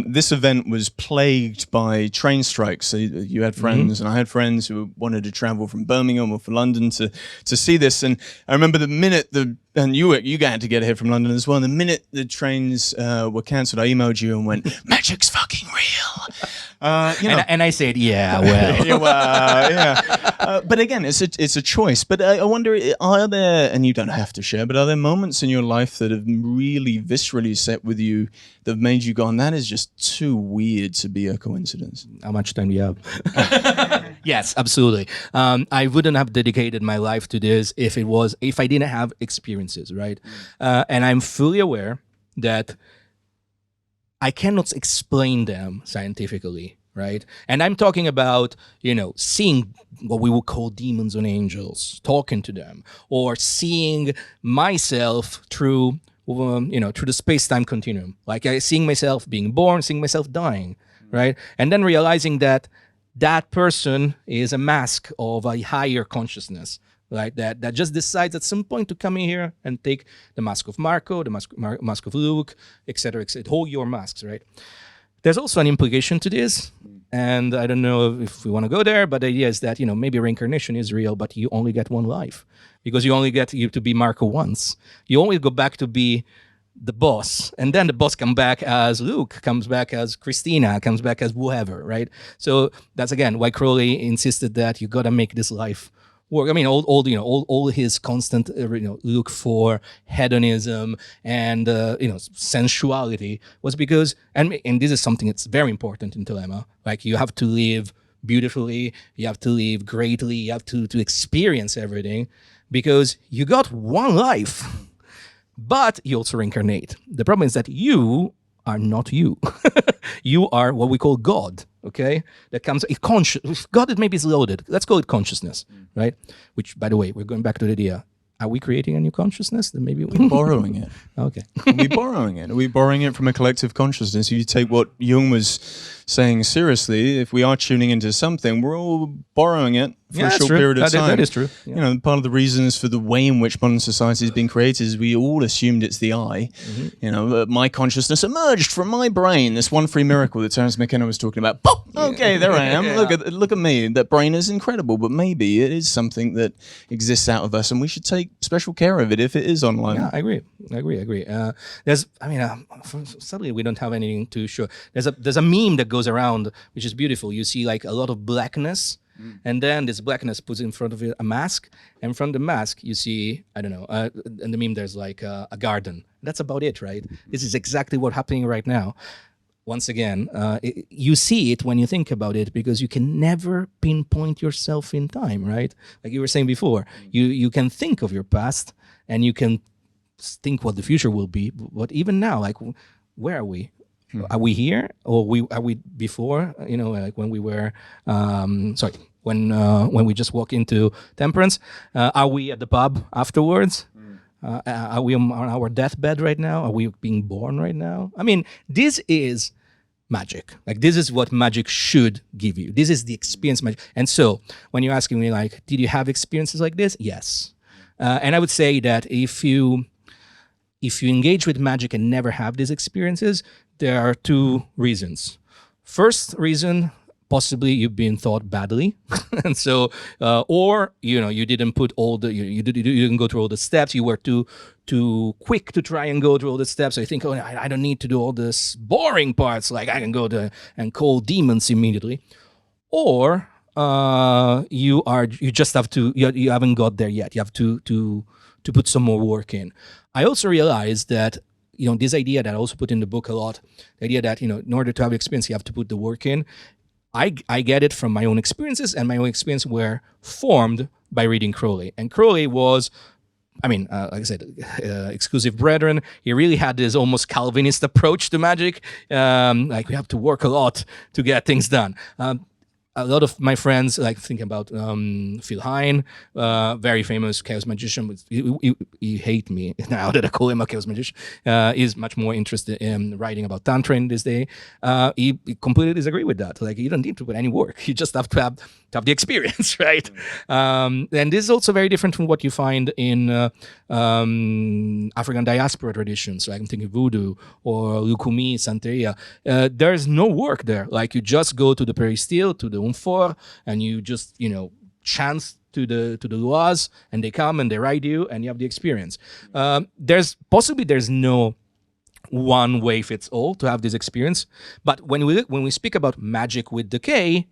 this event was plagued by train strikes. So you had friends, and I had friends who wanted to travel from Birmingham or from London to see this. And I remember the minute and you had to get here from London as well. And the minute the trains were cancelled, I emailed you and went, "Magic's fucking real." And I said, yeah, well. Yeah. But again, it's a choice. But I wonder, are there, and you don't have to share, but are there moments in your life that have really viscerally set with you that have made you go, that is just too weird to be a coincidence? How much time do you have? Yes, absolutely. I wouldn't have dedicated my life to this if I didn't have experiences, right? And I'm fully aware that I cannot explain them scientifically, right? And I'm talking about, seeing what we would call demons and angels, talking to them, or seeing myself through, through the space-time continuum. Like seeing myself being born, seeing myself dying, right? And then realizing that person is a mask of a higher consciousness, right? That just decides at some point to come in here and take the mask of Marco, the mask of Luke, etc., hold your masks, right? There's also an implication to this, and I don't know if we want to go there, but the idea is that, maybe reincarnation is real, but you only get one life, because you only get to be Marco once. You only go back to be the boss, and then the boss comes back as Luke, comes back as Christina, comes back as whoever, right? So that's, again, why Crowley insisted that you got to make this life work. I mean, all his constant look for hedonism and sensuality was because, and this is something that's very important in Thelema. Like, you have to live beautifully, you have to live greatly, you have to experience everything, because you got one life, but you also reincarnate. The problem is that you are not you. You are what we call God, okay? That comes, God is maybe is loaded. Let's call it consciousness, right? Which, by the way, we're going back to the idea. Are we creating a new consciousness? Then maybe we're borrowing it. Okay. Are we borrowing it? Are we borrowing it from a collective consciousness? If you take what Jung was saying seriously, if we are tuning into something, we're all borrowing it for a short period of time. That is true. Yeah. Part of the reasons for the way in which modern society has been created is we all assumed it's the I. My consciousness emerged from my brain. This one free miracle that Terence McKenna was talking about. Pop! Okay, there I am. Yeah. Look at me. That brain is incredible, but maybe it is something that exists out of us, and we should take special care of it if it is online. Yeah, I agree. Sadly, we don't have anything to show. There's a meme that goes around, which is beautiful. You see like a lot of blackness, and then this blackness puts in front of it a mask, and from the mask you see, I don't know, in the meme there's like a garden. That's about it, right? This is exactly what's happening right now. Once again, you see it when you think about it, because you can never pinpoint yourself in time, right? Like you were saying before, you can think of your past and you can think what the future will be, but even now, like, where are we? Are we here, or are we before? Like when we were, when we just walk into Temperance, are we at the pub afterwards? Are we on our deathbed right now? Are we being born right now? I mean, this is magic. Like, this is what magic should give you. This is the experience magic. And so when you're asking me, like, did you have experiences like this? Yes. And I would say that if you engage with magic and never have these experiences, there are two reasons. First reason, possibly you've been taught badly, and so, or you didn't put all the you didn't go through all the steps. You were too quick to try and go through all the steps. So you think, I don't need to do all this boring parts. Like, I can go and call demons immediately, or you just have to. You haven't got there yet. You have to put some more work in. I also realized that, this idea that I also put in the book a lot, the idea that, in order to have experience, you have to put the work in. I get it from my own experiences, and my own experience were formed by reading Crowley. And Crowley was, like I said, exclusive brethren. He really had this almost Calvinist approach to magic. Like, we have to work a lot to get things done. a lot of my friends like think about Phil Hine, very famous chaos magician. He hate me now that I call him a chaos magician. He's much more interested in writing about tantra in this day. He completely disagree with that. Like, you don't need to put any work. You just have to have the experience, right? And this is also very different from what you find in African diaspora traditions. Like I'm thinking voodoo or Lukumi, Santeria. There's no work there. Like you just go to the peristyle, to the Umfor, and you just, chant to the luas, and they come and they ride you, and you have the experience. There's no one way fits all to have this experience. But when we speak about magic with decay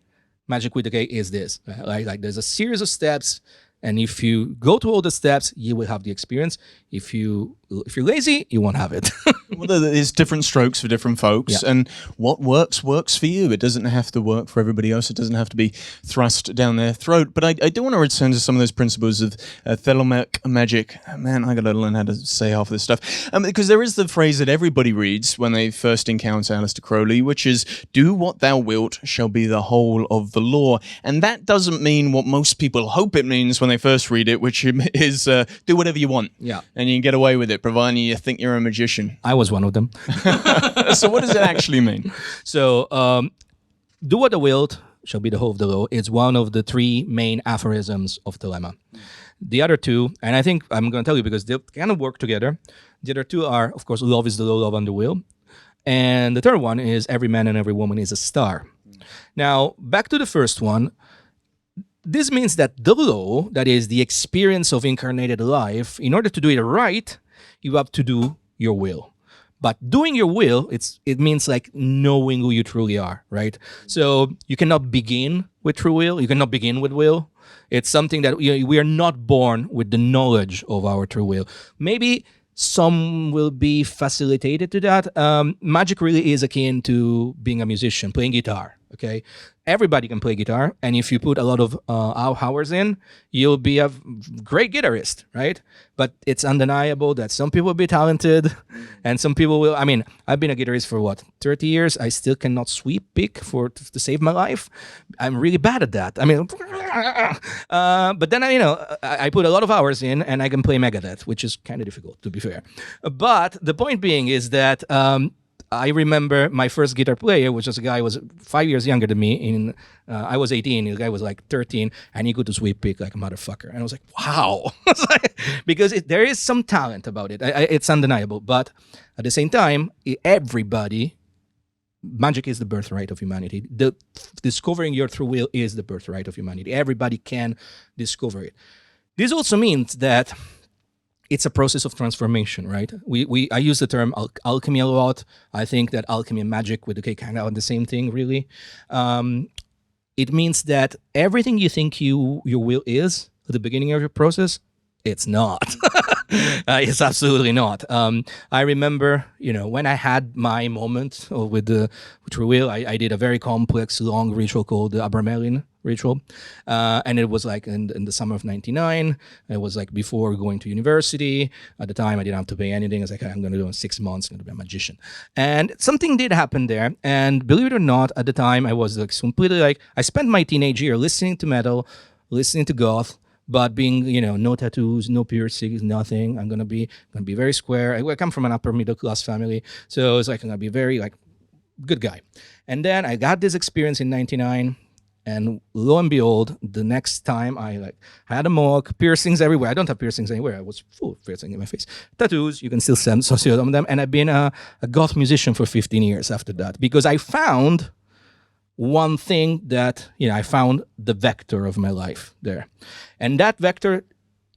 is this. Like there's a series of steps, and if you go to all the steps, you will have the experience. If you're lazy, you won't have it. Well, there's different strokes for different folks, and what works for you. It doesn't have to work for everybody else. It doesn't have to be thrust down their throat. But I do want to return to some of those principles of Thelemic Magick. Man, I got to learn how to say half of this stuff. Because there is the phrase that everybody reads when they first encounter Aleister Crowley, which is, do what thou wilt shall be the whole of the law. And that doesn't mean what most people hope it means when they first read it, which is do whatever you want. Yeah. And you can get away with it, providing you think you're a magician. I was one of them. So what does it actually mean? So, do what thou wilt shall be the whole of the law. It's one of the three main aphorisms of Thelema. The other two, and I think I'm going to tell you because they kind of work together. The other two are, of course, love is the law, love and the will. And the third one is every man and every woman is a star. Now, back to the first one. This means that the law, that is the experience of incarnated life, in order to do it right, you have to do your will. But doing your will, it means like knowing who you truly are, right? So you cannot begin with true will. You cannot begin with will. It's something that we are not born with the knowledge of our true will. Maybe some will be facilitated to that. Magic really is akin to being a musician, playing guitar. Okay, everybody can play guitar, and if you put a lot of hours in, you'll be a great guitarist, right? But it's undeniable that some people will be talented, and some people will. I mean, I've been a guitarist for 30 years. I still cannot sweep pick to save my life. I'm really bad at that. I mean, but then I put a lot of hours in, and I can play Megadeth, which is kind of difficult, to be fair. But the point being is that. I remember my first guitar player, which was a guy who was 5 years younger than me. I was 18, the guy was like 13, and he could sweep pick like a motherfucker. And I was like, wow. Because there is some talent about it. It's undeniable. But at the same time, magic is the birthright of humanity. Discovering your true will is the birthright of humanity. Everybody can discover it. This also means that it's a process of transformation, right? I use the term alchemy a lot. I think that alchemy and magic with the K kind of are the same thing, really. It means that everything you think your will is at the beginning of your process, it's not. It's absolutely not. I remember, when I had my moment with true will, I did a very complex, long ritual called the Abramelin ritual. And it was like in the summer of 99. It was like before going to university. At the time, I didn't have to pay anything. I was like, I'm going to do it in 6 months. I'm going to be a magician. And something did happen there. And believe it or not, at the time, I was like completely like, I spent my teenage year listening to metal, listening to goth, but being, no tattoos, no piercings, nothing. I'm gonna be very square. I come from an upper middle class family, so it's like I'm gonna be very like good guy. And then I got this experience in '99, and lo and behold, the next time I had a mohawk, piercings everywhere. I don't have piercings anywhere. I was full of piercing in my face. Tattoos, you can still see some of them. And I've been a goth musician for 15 years after that because I found one thing that, I found the vector of my life there. And that vector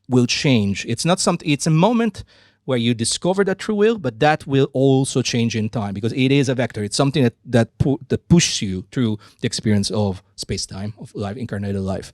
will change. It's not something, it's a moment where you discover that true will, but that will also change in time because it is a vector. It's something that pushes you through the experience of space-time, of life, incarnated life.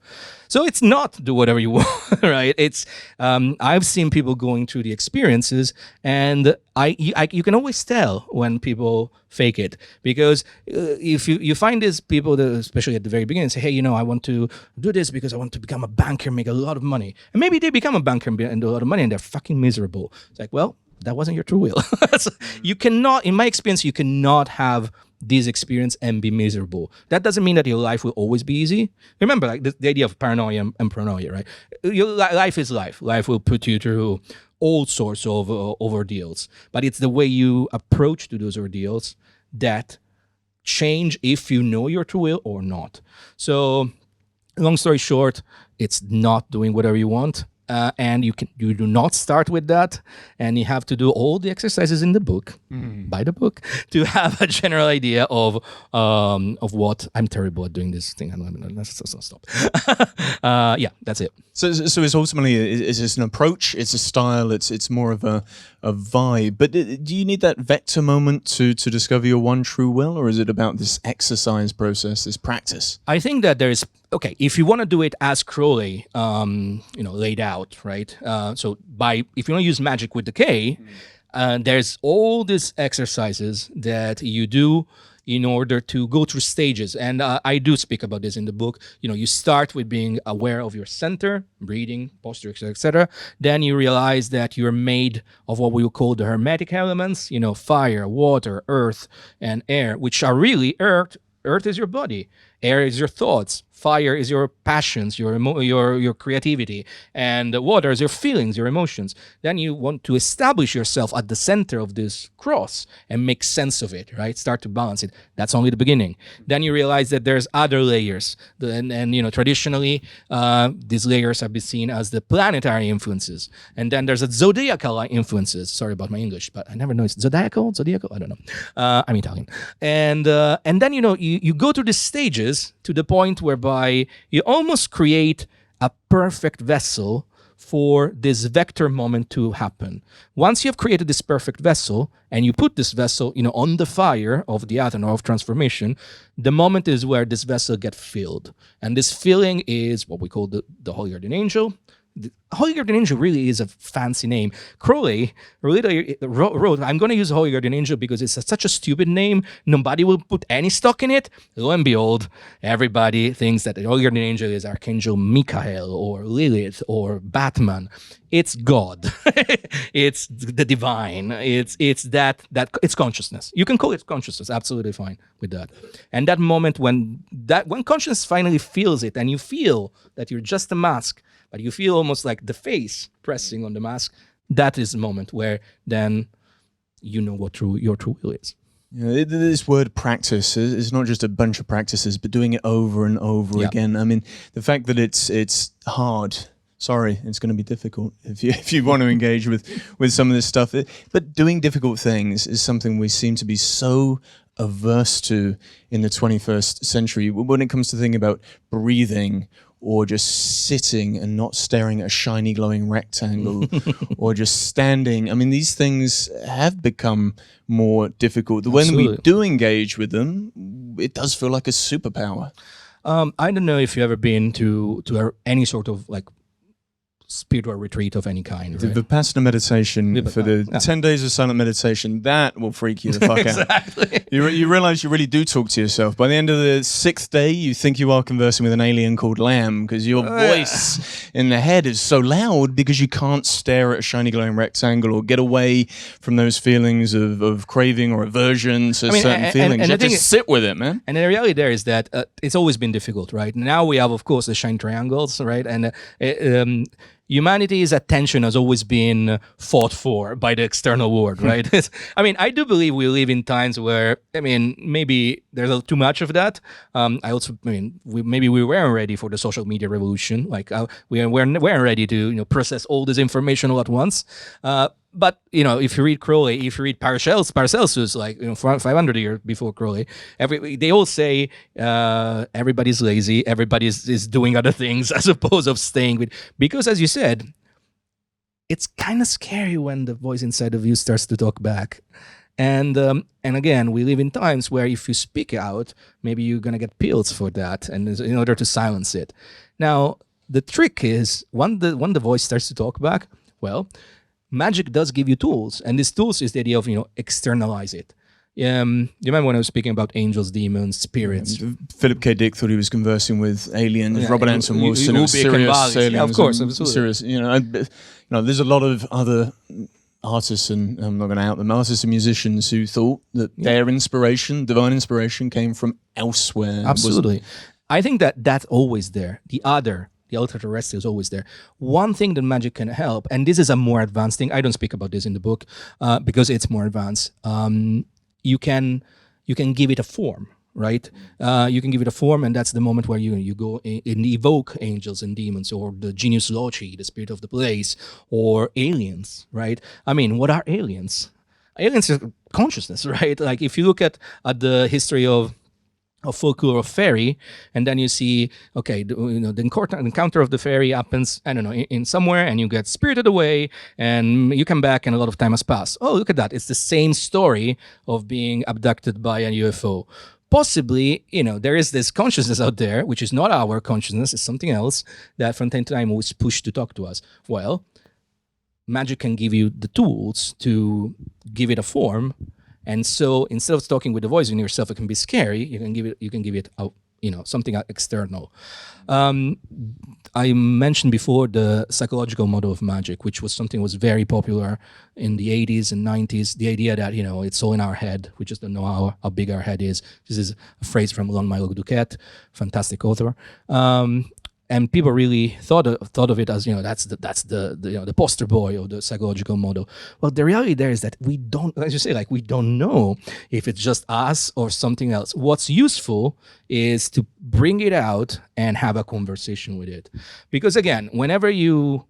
So it's not do whatever you want, right? It's I've seen people going through the experiences, and you can always tell when people fake it because if you find these people, that, especially at the very beginning, say, hey, I want to do this because I want to become a banker, make a lot of money, and maybe they become a banker and do a lot of money, and they're fucking miserable. It's like, well, that wasn't your true will. So you cannot, in my experience, you cannot have this experience and be miserable. That doesn't mean that your life will always be easy. Remember, like the idea of paranoia and paranoia, right? Life is life. Life will put you through all sorts of ordeals, but it's the way you approach to those ordeals that change if you know your true will or not. So, long story short, it's not doing whatever you want. And you do not start with that, and you have to do all the exercises in the book, by the book, to have a general idea of what. I'm terrible at doing this thing. Let's stop. Yeah, that's it. So it's ultimately it's an approach, it's a style, it's more of a vibe. But do you need that vector moment to discover your one true will, or is it about this exercise process, this practice? I think that there's if you want to do it as Crowley, laid out, right? So if you want to use magic with the K, there's all these exercises that you do in order to go through stages. And I do speak about this in the book. You start with being aware of your center, breathing, posture, etc. Then you realize that you're made of what we will call the hermetic elements, fire, water, earth, and air, which are really earth. Earth is your body. Air is your thoughts. Fire is your passions, your creativity, and water is your feelings, your emotions. Then you want to establish yourself at the center of this cross and make sense of it, right? Start to balance it. That's only the beginning. Then you realize that there's other layers, and traditionally these layers have been seen as the planetary influences, and then there's a zodiacal influences. Sorry about my English, but I never know it's zodiacal. I don't know. I'm Italian, and then you go through the stages to the point whereby you almost create a perfect vessel for this vector moment to happen. Once you have created this perfect vessel and you put this vessel, on the fire of the atom or of transformation, the moment is where this vessel gets filled. And this filling is what we call the Holy Guardian Angel. The Holy Guardian Angel really is a fancy name. Crowley really wrote, I'm going to use Holy Guardian Angel because it's such a stupid name. Nobody will put any stock in it. Lo and behold, everybody thinks that the Holy Guardian Angel is Archangel Michael or Lilith or Batman. It's God. It's the divine. It's that it's consciousness. You can call it consciousness. Absolutely fine with that. And that moment when consciousness finally feels it and you feel that you're just a mask, but you feel almost like the face pressing on the mask, that is the moment where then you know what your true will is. Yeah, this word practice is not just a bunch of practices, but doing it over and over again. I mean, the fact that it's hard. Sorry, it's going to be difficult if you want to engage with some of this stuff. But doing difficult things is something we seem to be so averse to in the 21st century. When it comes to thinking about breathing, or just sitting and not staring at a shiny glowing rectangle, or just standing. I mean, these things have become more difficult. When we do engage with them, it does feel like a superpower. I don't know if you've ever been to any sort of spiritual retreat of any kind. Right? The Vipassana meditation for the 10 days of silent meditation, that will freak you the fuck exactly. out. You realize you really do talk to yourself. By the end of the 6th day, you think you are conversing with an alien called Lamb because your voice in the head is so loud because you can't stare at a shiny glowing rectangle or get away from those feelings of craving or aversion to certain feelings. And you have to sit with it, man. And the reality there is that it's always been difficult, right? Now we have, of course, the shine triangles, right? And humanity's attention has always been fought for by the external world, right? I do believe we live in times where, maybe there's too much of that. We weren't ready for the social media revolution. We weren't ready to, process all this information all at once. But, if you read Crowley, if you read Paracelsus, 500 years before Crowley, they all say everybody's lazy, everybody is doing other things as opposed to staying with. Because as you said, it's kind of scary when the voice inside of you starts to talk back. And again, we live in times where if you speak out, maybe you're going to get pills for that and in order to silence it. Now, the trick is when the voice starts to talk back, magic does give you tools, and these tools is the idea of externalize it. You remember when I was speaking about angels, demons, spirits? Philip K. Dick thought he was conversing with aliens. Robert Anton Wilson, serious aliens. Yeah, of course, absolutely. Serious. There's a lot of other artists, and I'm not going to out them, artists and musicians who thought that their inspiration, divine inspiration, came from elsewhere. Absolutely. I think that that's always there. The ultra-terrestrial is always there. One thing that magic can help, and this is a more advanced thing, I don't speak about this in the book because it's more advanced. You can give it a form, right? You can give it a form, and that's the moment where you go and evoke angels and demons, or the genius loci, the spirit of the place, or aliens, right? I mean, what are aliens? Aliens are consciousness, right? Like if you look at the history of folklore of fairy, and then you see, okay, the encounter of the fairy happens, I don't know, in somewhere, and you get spirited away, and you come back, and a lot of time has passed. Oh, look at that! It's the same story of being abducted by a UFO. Possibly, there is this consciousness out there, which is not our consciousness, it's something else that from time to time was pushed to talk to us. Well, magic can give you the tools to give it a form. And so instead of talking with the voice in yourself, it can be scary. You can give it something external. I mentioned before the psychological model of magic, which was something that was very popular in the 80s and 90s. The idea that, it's all in our head. We just don't know how big our head is. This is a phrase from Milo Duquette, fantastic author. And people really thought of it as, that's the poster boy of the psychological model. Well, the reality there is that we don't, as you say, we don't know if it's just us or something else. What's useful is to bring it out and have a conversation with it. Because again, whenever you,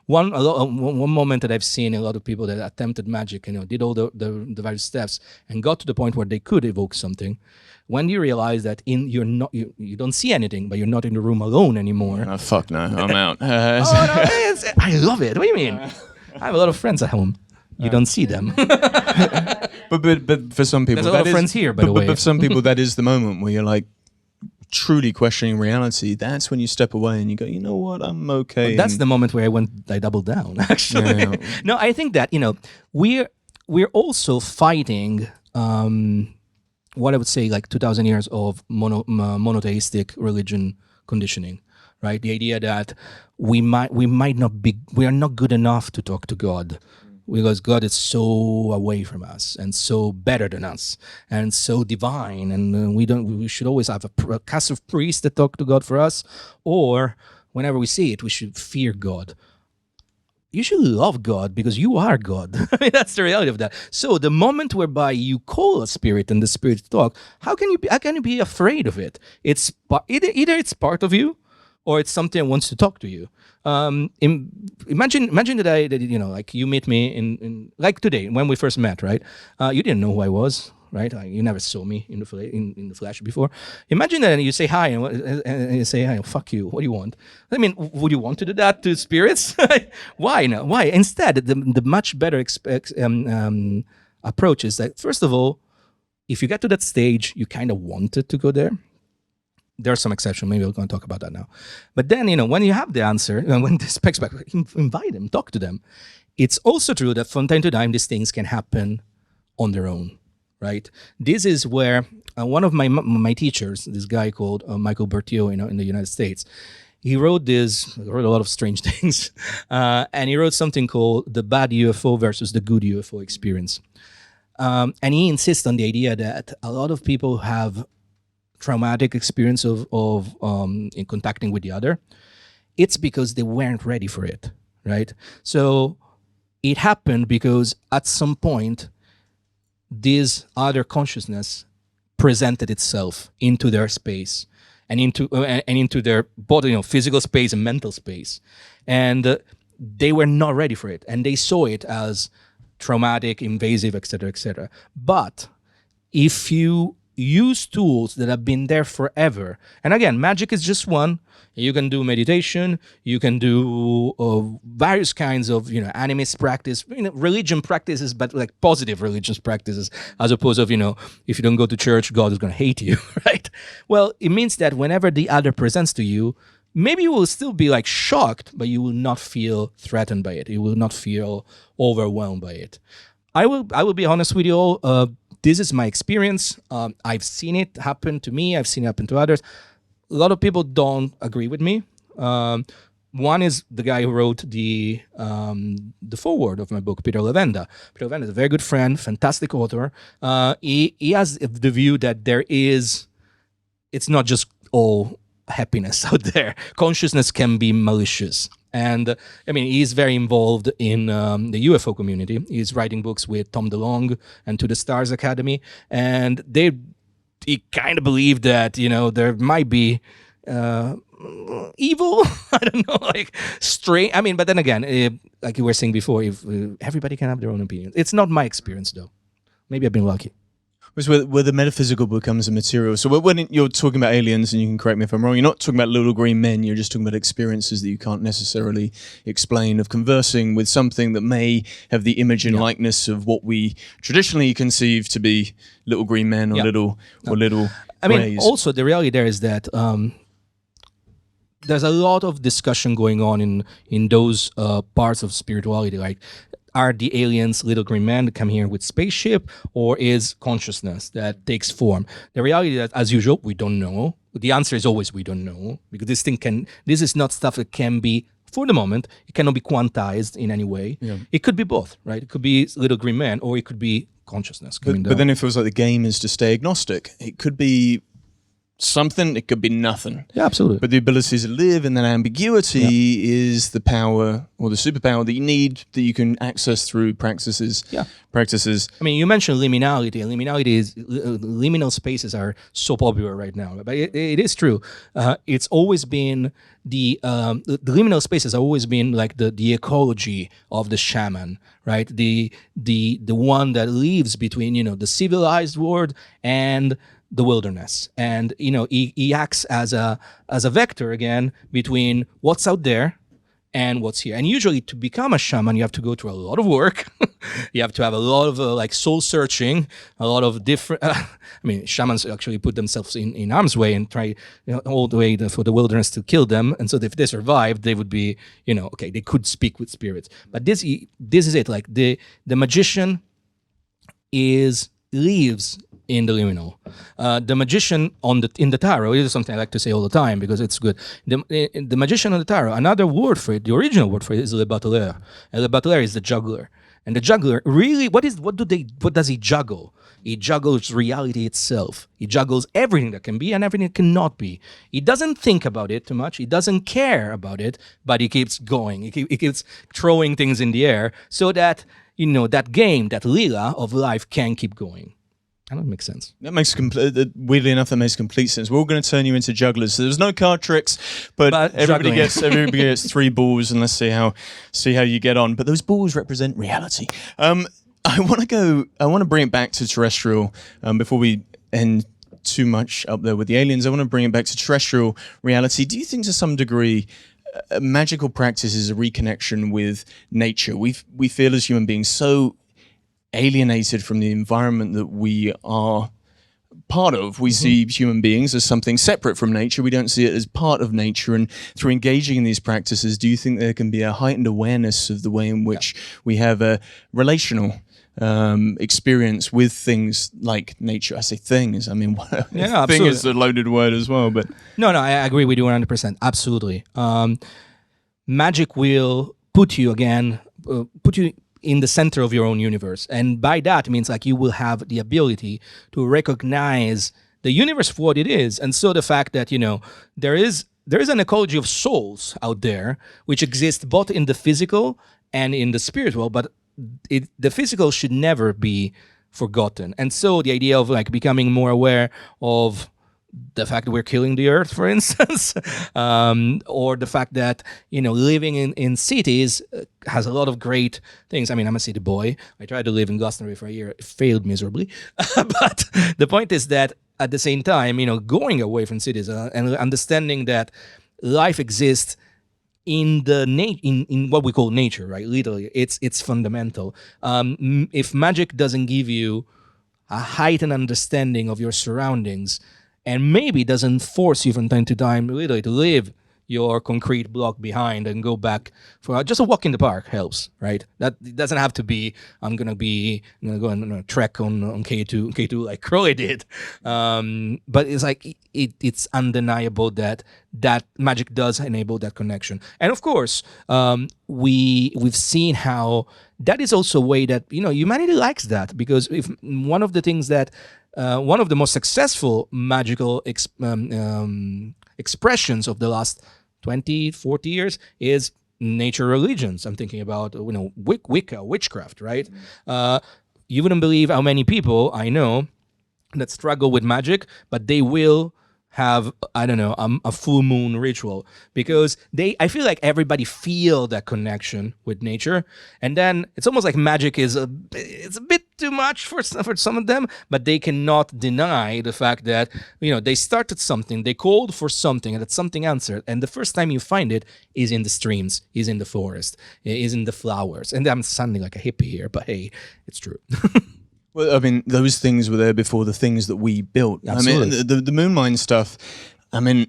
one moment that I've seen a lot of people that attempted magic, did all the various steps and got to the point where they could evoke something. When you realize that you don't see anything, but you're not in the room alone anymore. Oh, fuck no, I'm out. I love it. What do you mean? I have a lot of friends at home. You don't see them. but for some people, there's a lot of friends here, by the way. But for some people, that is the moment where you're like truly questioning reality. That's when you step away and you go, you know what, I'm okay. Well, that's the moment where I doubled down. Actually, yeah. No, I think that we're also fighting. What I would say, 2,000 years of monotheistic religion conditioning, right? The idea that we are not good enough to talk to God, because God is so away from us and so better than us and so divine, and we should always have a cast of priests that talk to God for us, or whenever we see it, we should fear God. You should love God because you are God. I mean, that's the reality of that. So the moment whereby you call a spirit and the spirit talk, how can you be afraid of it? It's either it's part of you, or it's something that wants to talk to you. Imagine that you meet me in like today when we first met, right? You didn't know who I was. Right, you never saw me in the flesh before. Imagine that you say hi and you say, "Hi, fuck you. What do you want?" I mean, would you want to do that to spirits? Why? No, why? Instead, the much better approach is that, first of all, if you get to that stage, you kind of wanted to go there. There are some exceptions. Maybe we're going to talk about that now. But then, when you have the answer, when the specs back, invite them, talk to them. It's also true that from time to time, these things can happen on their own. Right. This is where one of my teachers, this guy called Michael Berthiaud, in the United States, he wrote a lot of strange things, and he wrote something called the Bad UFO versus the Good UFO experience. And he insists on the idea that a lot of people have traumatic experience of in contacting with the other. It's because they weren't ready for it. Right. So it happened because at some point, this other consciousness presented itself into their space and into their body, physical space and mental space, and they were not ready for it, and they saw it as traumatic, invasive, etc., etc. But if you use tools that have been there forever, and again, magic is just one. You can do meditation. You can do various kinds of, animist practice, religion practices, but like positive religious practices, as opposed to, if you don't go to church, God is going to hate you, right? Well, it means that whenever the other presents to you, maybe you will still be shocked, but you will not feel threatened by it. You will not feel overwhelmed by it. I will be honest with you all. This is my experience. I've seen it happen to me. I've seen it happen to others. A lot of people don't agree with me. one is the guy who wrote the foreword of my book, Peter Levenda. Peter Levenda is a very good friend, fantastic author. He has the view that it's not just all happiness out there. Consciousness can be malicious. And I mean, he's very involved in the UFO community. He's writing books with Tom DeLonge and To the Stars Academy. And he kind of believe that, there might be evil. I don't know, like strange. I mean, but then again, like you were saying before, if everybody can have their own opinions. It's not my experience, though. Maybe I've been lucky. Was where the metaphysical becomes a material. So when you're talking about aliens, and you can correct me if I'm wrong, you're not talking about little green men, you're just talking about experiences that you can't necessarily explain, of conversing with something that may have the image and likeness of what we traditionally conceive to be little green men or little I mean, greys. also the reality there is that there's a lot of discussion going on in those parts of spirituality, like, are the aliens little green men that come here with spaceship, or is consciousness that takes form? The reality is that, as usual, we don't know. The answer is always we don't know, because this is not stuff that can be, for the moment, it cannot be quantized in any way. Yeah. It could be both, right? It could be little green men, or it could be consciousness coming down. But then it feels like the game is to stay agnostic. It could be something, it could be nothing. Yeah, absolutely. But the ability to live in that ambiguity is the power, or the superpower that you need, that you can access through practices. Yeah. Practices. I mean, you mentioned liminality, and liminal spaces are so popular right now. But it is true. It's always been the liminal spaces have always been like the ecology of the shaman, right? The one that lives between the civilized world and the wilderness, and he acts as a vector again between what's out there and what's here. And usually, to become a shaman, you have to go through a lot of work. You have to have a lot of like soul searching, a lot of different. I mean, shamans actually put themselves in harm's way and try all the way for the wilderness to kill them. And so, if they survived, they would be okay. They could speak with spirits. But this is it. Like the magician lives in the liminal. The magician in the tarot, this is something I like to say all the time because it's good. The magician on the tarot, another word for it, the original word for it is le battleur. And le battleur is the juggler. And the juggler really, what does he juggle? He juggles reality itself. He juggles everything that can be and everything that cannot be. He doesn't think about it too much. He doesn't care about it, but he keeps going. He keeps throwing things in the air so that, that game, that lila of life can keep going. I don't make sense. That makes weirdly enough, that makes complete sense. We're all going to turn you into jugglers. So there's no card tricks, but everybody gets 3 balls, and let's see how you get on. But those balls represent reality. I want to bring it back to terrestrial before we end too much up there with the aliens. I want to bring it back to terrestrial reality. Do you think to some degree magical practice is a reconnection with nature? We feel as human beings so alienated from the environment that we are part of. We see human beings as something separate from nature. We don't see it as part of nature. And through engaging in these practices, do you think there can be a heightened awareness of the way in which we have a relational experience with things like nature? I say things. I mean, thing is a loaded word as well. But no, I agree with you 100%. Absolutely. Magic will put you in the center of your own universe. And by that means like you will have the ability to recognize the universe for what it is. And so the fact that, there is an ecology of souls out there which exists both in the physical and in the spiritual, but the physical should never be forgotten. And so the idea of like becoming more aware of the fact that we're killing the earth, for instance, or the fact that, living in cities has a lot of great things. I mean, I'm a city boy. I tried to live in Glastonbury for a year. It failed miserably. But the point is that at the same time, going away from cities and understanding that life exists in what we call nature, right? Literally, it's fundamental. If magic doesn't give you a heightened understanding of your surroundings, and maybe doesn't force you from time to time literally to live your concrete block behind and go back for just a walk in the park helps, right? That it doesn't have to be I'm gonna go and trek on K2 like Crowley did, but it's like it's undeniable that magic does enable that connection. And of course, we've seen how that is also a way that humanity likes that, because if one of the things that one of the most successful magical expressions of the last 20, 40 years is nature religions. I'm thinking about Wicca, witchcraft, right? You wouldn't believe how many people I know that struggle with magic, but they will have a full moon ritual, because I feel like everybody feel that connection with nature, and then it's almost like magic is it's a bit too much for some of them, but they cannot deny the fact that they started something, they called for something, and that something answered, and the first time you find it is in the streams, is in the forest, is in the flowers. And I'm sounding like a hippie here, but hey, it's true. Well, I mean, those things were there before the things that we built. Absolutely. I mean, the moon mine stuff, I mean,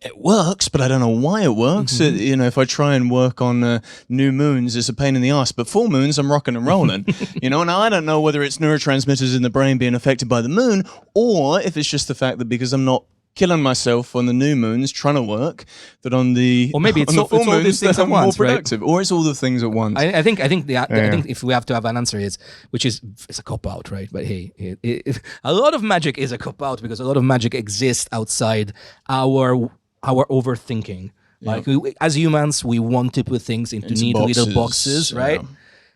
it works, but I don't know why it works. If I try and work on new moons, it's a pain in the ass. But full moons, I'm rocking and rolling. And I don't know whether it's neurotransmitters in the brain being affected by the moon, or if it's just the fact that because I'm not killing myself on the new moons trying to work, that on the or maybe it's on the full all these moons things that at I'm once, more productive, or it's all the things at once. I think I think if we have to have an answer, it's a cop out, right? But hey, a lot of magic is a cop out, because a lot of magic exists outside our overthinking. Like as humans, we want to put things into neat little boxes, right?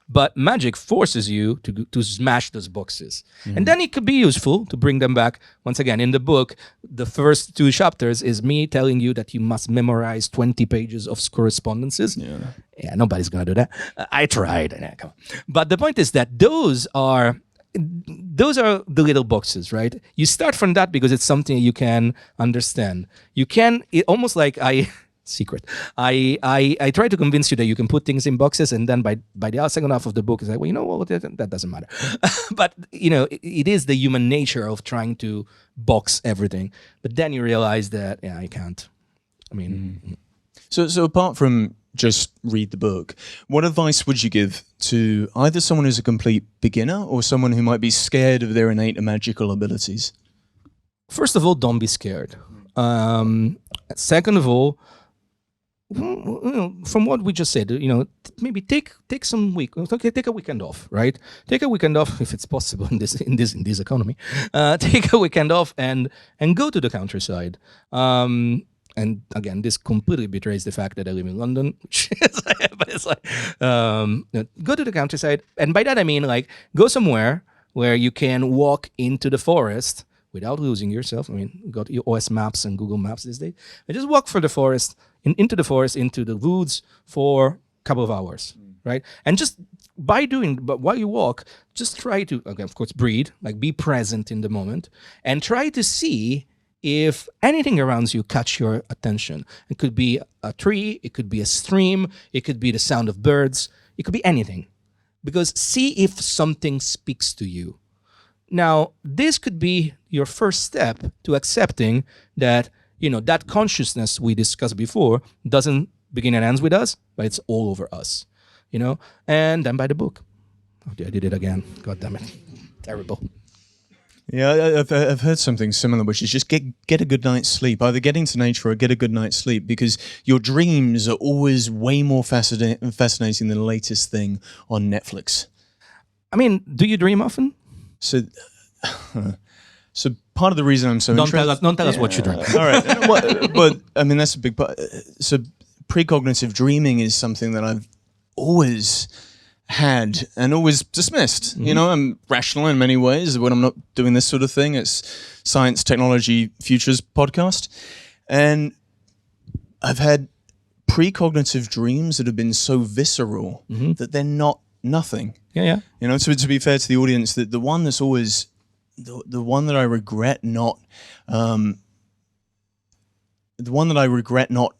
But magic forces you to smash those boxes. And then it could be useful to bring them back. Once again, in the book, the first 2 chapters is me telling you that you must memorize 20 pages of correspondences. Yeah, nobody's going to do that. I tried. Come on. But the point is that those are the little boxes, right? You start from that because it's something you can understand. Almost like secret. I try to convince you that you can put things in boxes, and then by the second half of the book, it's like, well, that doesn't matter. But it is the human nature of trying to box everything. But then you realize that I can't. I mean, so apart from just read the book, what advice would you give to either someone who's a complete beginner or someone who might be scared of their innate magical abilities? First of all, don't be scared. Second of all, from what we just said, maybe take some week. Okay, take a weekend off, right? Take a weekend off if it's possible in this economy. Take a weekend off and go to the countryside. And again, this completely betrays the fact that I live in London, but it's like go to the countryside, and by that I mean like go somewhere where you can walk into the forest without losing yourself. I mean, you got your OS Maps and Google Maps these days. And just walk for the forest, into the woods for a couple of hours, right? And just but while you walk, just try to, okay, of course, breathe, like be present in the moment, and try to see if anything around you catch your attention. It could be a tree, it could be a stream, it could be the sound of birds, it could be anything. Because see if something speaks to you. Now, this could be your first step to accepting that, that consciousness we discussed before doesn't begin and ends with us, but it's all over us, And then by the book. Oh, I did it again. God damn it. Terrible. Yeah, I've heard something similar, which is just get a good night's sleep. Either get into nature or get a good night's sleep, because your dreams are always way more fascinating than the latest thing on Netflix. I mean, do you dream often? So part of the reason I'm so interested... Don't tell us what you dream. All right. But, I mean, that's a big part. So precognitive dreaming is something that I've always had and always dismissed. I'm rational in many ways when I'm not doing this sort of thing. It's Science, Technology, Futures podcast. And I've had precognitive dreams that have been so visceral that they're not nothing. Yeah. So to be fair to the audience, the one that's always the one that I regret not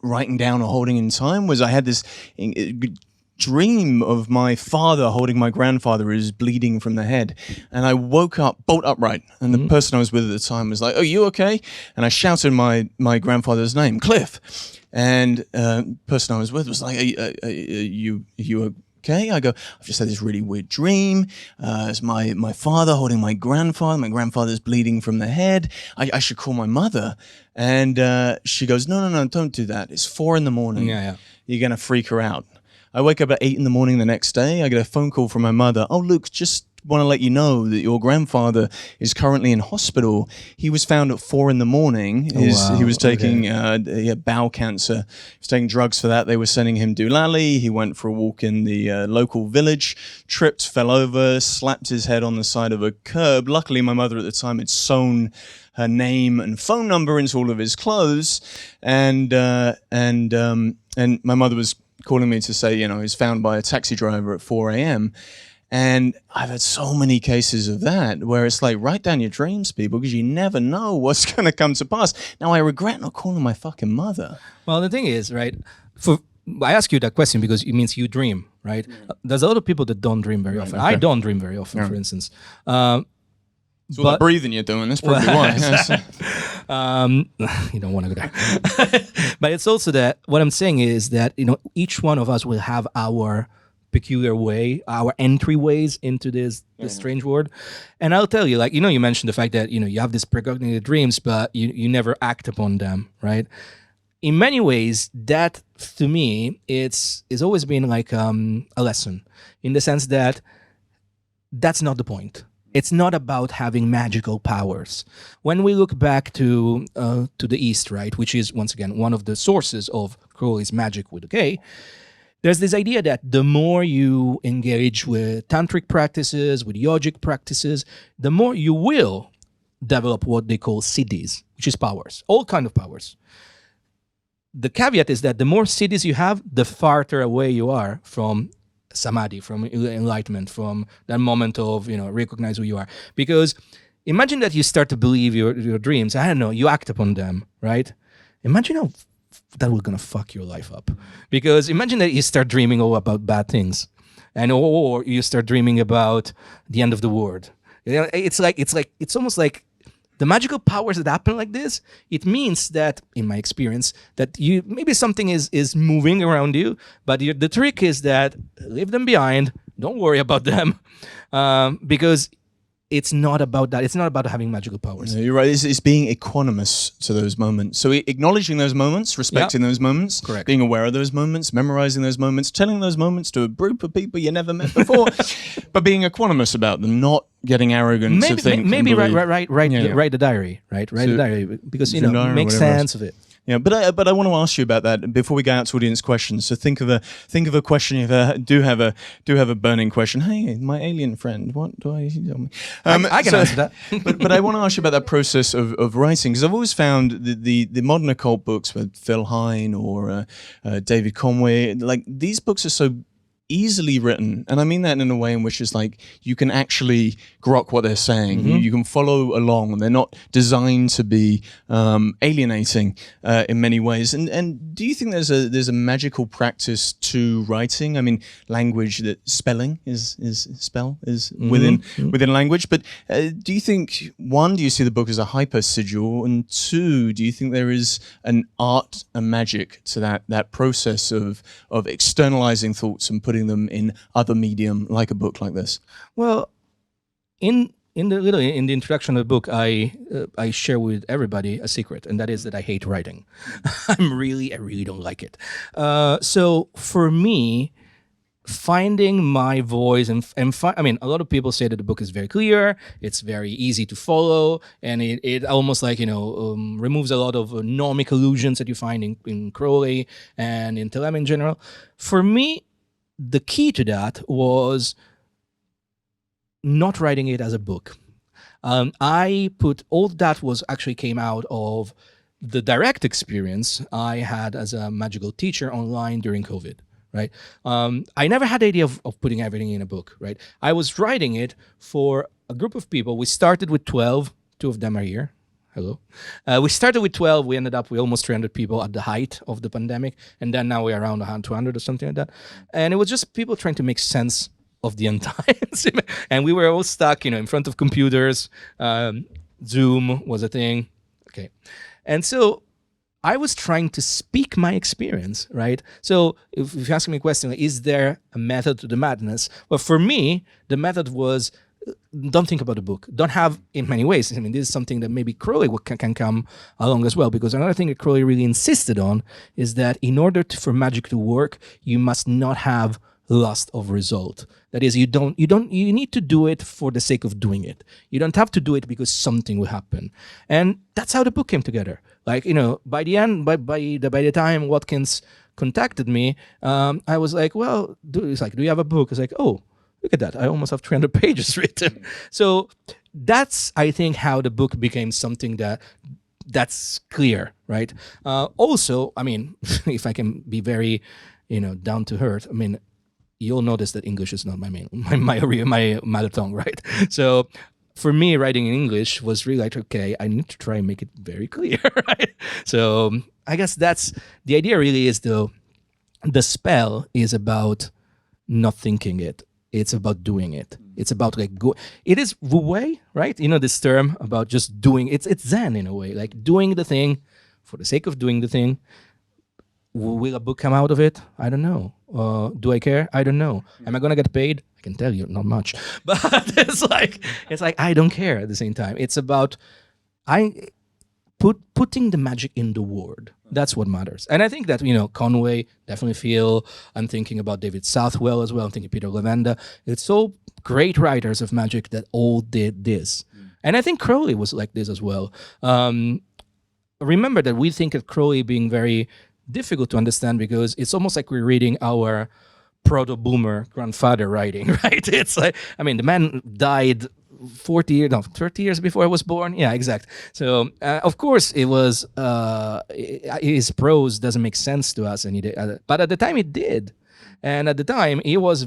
writing down or holding in time was I had this dream of my father holding my grandfather who was bleeding from the head, and I woke up bolt upright, and the person I was with at the time was like, "Oh, you okay?" And I shouted my grandfather's name, Cliff. And person I was with was like, are you okay? I go, I've just had this really weird dream. It's my father holding my grandfather. My grandfather's bleeding from the head. I should call my mother. And she goes, no, don't do that. It's 4 a.m. Yeah. You're going to freak her out. I wake up at 8 a.m. the next day. I get a phone call from my mother. Oh, Luke, just want to let you know that your grandfather is currently in hospital. He was found at 4 a.m. He was taking bowel cancer. He was taking drugs for that. They were sending him doulali. He went for a walk in the local village, tripped, fell over, slapped his head on the side of a curb. Luckily, my mother at the time had sewn her name and phone number into all of his clothes, and my mother was calling me to say, he was found by a taxi driver at 4 a.m. And I've had so many cases of that where it's like, write down your dreams, people, because you never know what's going to come to pass. Now, I regret not calling my fucking mother. Well, the thing is, right, I ask you that question because it means you dream, right? There's a lot of people that don't dream very often. Okay. I don't dream very often, for instance. So that breathing you're doing, that's probably why. You don't want to go there. But it's also that what I'm saying is that, each one of us will have our peculiar way, our entryways into this strange world. And I'll tell you, like, you mentioned the fact that, you have these precognitive dreams, but you never act upon them, right? In many ways, that, to me, it's always been like a lesson, in the sense that that's not the point. It's not about having magical powers. When we look back to the East, right, which is, once again, one of the sources of Crowley's magic with a K, there's this idea that the more you engage with tantric practices, with yogic practices, the more you will develop what they call siddhis, which is powers, all kind of powers. The caveat is that the more siddhis you have, the farther away you are from samadhi, from enlightenment, from that moment of, recognize who you are. Because imagine that you start to believe your dreams. I don't know, you act upon them, right? Imagine how that will gonna fuck your life up. Because imagine that you start dreaming about bad things, or you start dreaming about the end of the world. It's almost like the magical powers that happen like this. It means that, in my experience, that maybe something is moving around you, but the trick is that leave them behind. Don't worry about them, because it's not about that. It's not about having magical powers. No, you're right. It's being equanimous to those moments. So acknowledging those moments, respecting those moments, correct, being aware of those moments, memorizing those moments, telling those moments to a group of people you never met before, but being equanimous about them, not getting arrogant to think. Maybe write the diary, right? Write the diary, because make sense of it. Yeah, but I want to ask you about that before we go out to audience questions. So think of a question. If you do have a burning question. Hey, my alien friend, what do I tell me? I can answer that. but I want to ask you about that process of writing, because I've always found the modern occult books with Phil Hine or David Conway, like, these books are so easily written, and I mean that in a way in which is like you can actually grok what they're saying. Mm-hmm. You can follow along. They're not designed to be alienating in many ways. And do you think there's a magical practice to writing? I mean, language, that spelling is within language. But do you think, one, do you see the book as a hyper sigil, and two, do you think there is an art and magic to that process of externalizing thoughts and putting them in other medium, like a book like this? Well, in the introduction of the book, I share with everybody a secret, and that is that I hate writing. I really don't like it. So for me, finding my voice I mean, a lot of people say that the book is very clear, it's very easy to follow, and it almost like removes a lot of gnomic illusions that you find in Crowley and in Thelema in general. For me, the key to that was not writing it as a book. All that was actually came out of the direct experience I had as a magical teacher online during COVID, right? I never had the idea of putting everything in a book, right? I was writing it for a group of people. We started with 12, 2 of them are here. Hello. We started with 12. We ended up with almost 300 people at the height of the pandemic. And then now we're around 200 or something like that. And it was just people trying to make sense of the end times. And we were all stuck, in front of computers. Zoom was a thing. Okay. And so I was trying to speak my experience, right? So if you ask me a question, like, is there a method to the madness? Well, for me, the method was don't think about the book. Don't have, in many ways, I mean, this is something that maybe Crowley can come along as well, because another thing that Crowley really insisted on is that in order for magic to work, you must not have lust of result. That is, you need to do it for the sake of doing it. You don't have to do it because something will happen. And that's how the book came together. Like, by the end, by the time Watkins contacted me, I was like, well, do you have a book? It's like, oh, look at that. I almost have 300 pages written. So that's, I think, how the book became something that's clear, right? Also, I mean, if I can be very, down to earth, I mean, you'll notice that English is not my mother tongue, right? So for me, writing in English was really like, okay, I need to try and make it very clear, right? So I guess that's the idea. Really, is the spell is about not thinking it. It's about doing it. It's about like go. It is wu wei, right? This term about just doing. It's Zen in a way, like doing the thing for the sake of doing the thing. Will a book come out of it? I don't know. Do I care? I don't know. Am I gonna get paid? I can tell you, not much. But it's like I don't care at the same time. It's about putting the magic in the word. That's what matters. And I think that Conway, definitely feel. I'm thinking about David Southwell as well. I'm thinking Peter Lavanda. It's so great writers of magic that all did this. And I think Crowley was like this as well. Remember that we think of Crowley being very difficult to understand because it's almost like we're reading our proto-boomer grandfather writing, right? It's like, I mean, the man died 30 years before I was born. Yeah, exact. So, of course, it was, his prose doesn't make sense to us, but at the time it did. And at the time, he was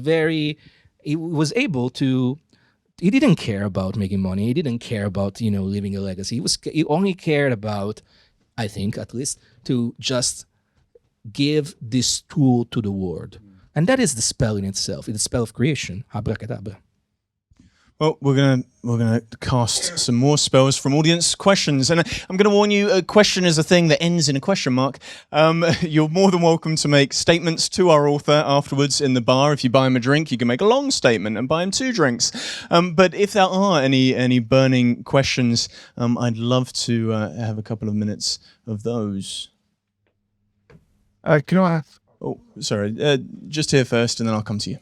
able to, he didn't care about making money. He didn't care about, leaving a legacy. He only cared about, I think, at least, to just give this tool to the world. And that is the spell in itself. It's the spell of creation. Abracadabra. Well, we're gonna cast some more spells from audience questions, and I'm gonna warn you: a question is a thing that ends in a question mark. You're more than welcome to make statements to our author afterwards in the bar. If you buy him a drink, you can make a long statement and buy him 2 drinks. But if there are any burning questions, I'd love to have a couple of minutes of those. Can I ask? Oh, sorry. Just here first, and then I'll come to you.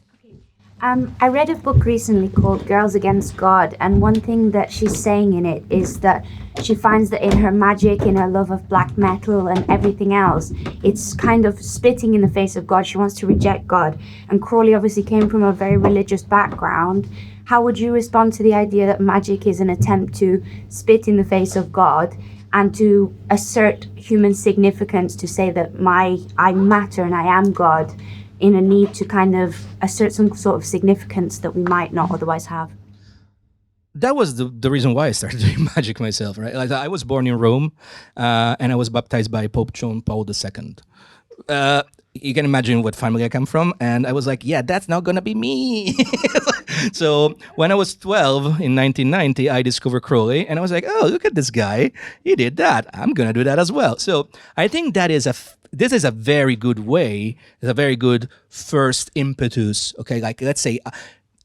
I read a book recently called Girls Against God, and one thing that she's saying in it is that she finds that in her magic, in her love of black metal and everything else, it's kind of spitting in the face of God. She wants to reject God. And Crowley obviously came from a very religious background. How would you respond to the idea that magic is an attempt to spit in the face of God and to assert human significance, to say that I matter and I am God, in a need to kind of assert some sort of significance that we might not otherwise have? That was the reason why I started doing magic myself, right? Like, I was born in Rome, and I was baptized by Pope John Paul II. You can imagine what family I come from, and I was like, yeah, that's not gonna be me. So when I was 12 in 1990, I discovered Crowley, and I was like, oh, look at this guy. He did that. I'm gonna do that as well. So I think that this is a very good way. It's a very good first impetus. Okay, like let's say.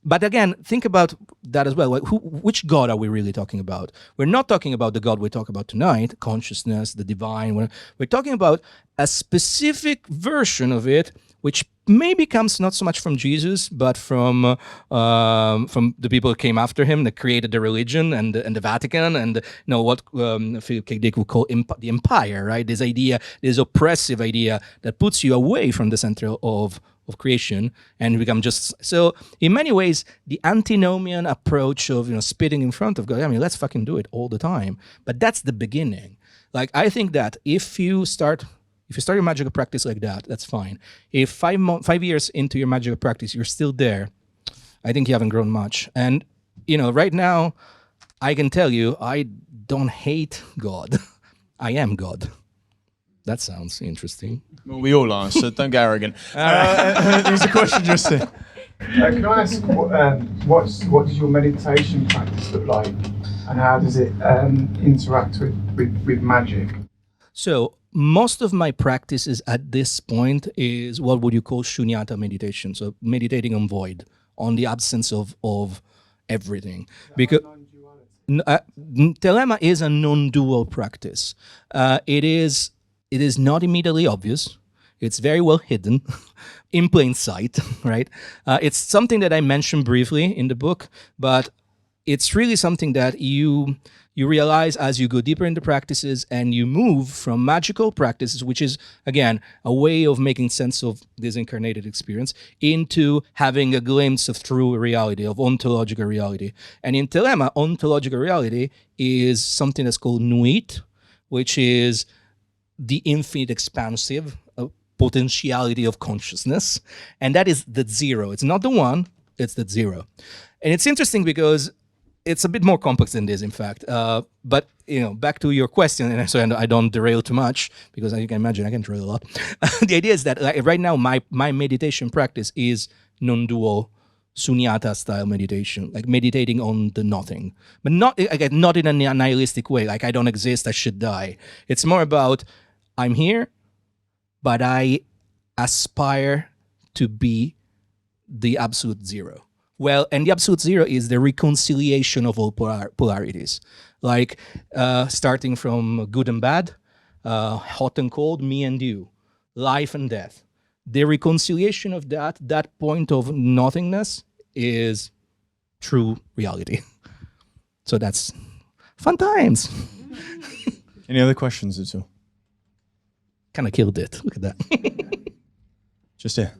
But again, think about that as well. Which God are we really talking about? We're not talking about the God we talk about tonight, consciousness, the divine. We're talking about a specific version of it, which maybe comes not so much from Jesus, but from the people who came after him, that created the religion and the Vatican, and what Philip K. Dick would call the empire, right? This idea, this oppressive idea that puts you away from the center of creation and become just. So in many ways, the antinomian approach of spitting in front of God, I mean, let's fucking do it all the time. But that's the beginning. Like, I think that if you start your magical practice like that, that's fine. If 5 years into your magical practice you're still there, I think you haven't grown much. And right now, I can tell you, I don't hate God. I am God. That sounds interesting. Well, we all are, so don't get arrogant. There's a question just here. Can I ask, what does your meditation practice look like, and how does it interact with magic? So most of my practices at this point is what would you call shunyata meditation, so meditating on void, on the absence of everything. Because Thelema is a non-dual practice. It is not immediately obvious. It's very well hidden, in plain sight, right? It's something that I mentioned briefly in the book, but it's really something that you realize as you go deeper into practices and you move from magical practices, which is, again, a way of making sense of this incarnated experience, into having a glimpse of true reality, of ontological reality. And in Thelema, ontological reality is something that's called Nuit, which is the infinite expansive potentiality of consciousness. And that is the zero. It's not the one, it's the zero. And it's interesting because it's a bit more complex than this, in fact. But back to your question, and so I don't derail too much, because as you can imagine, I can derail a lot. The idea is that right now my meditation practice is non-dual sunyata style meditation, like meditating on the nothing, but not in a nihilistic way, like I don't exist, I should die. It's more about I'm here, but I aspire to be the absolute zero. Well, and the absolute zero is the reconciliation of all polarities, like starting from good and bad, hot and cold, me and you, life and death. The reconciliation of that point of nothingness is true reality. So that's fun times. Any other questions at all? Kind of killed it. Look at that. Just here.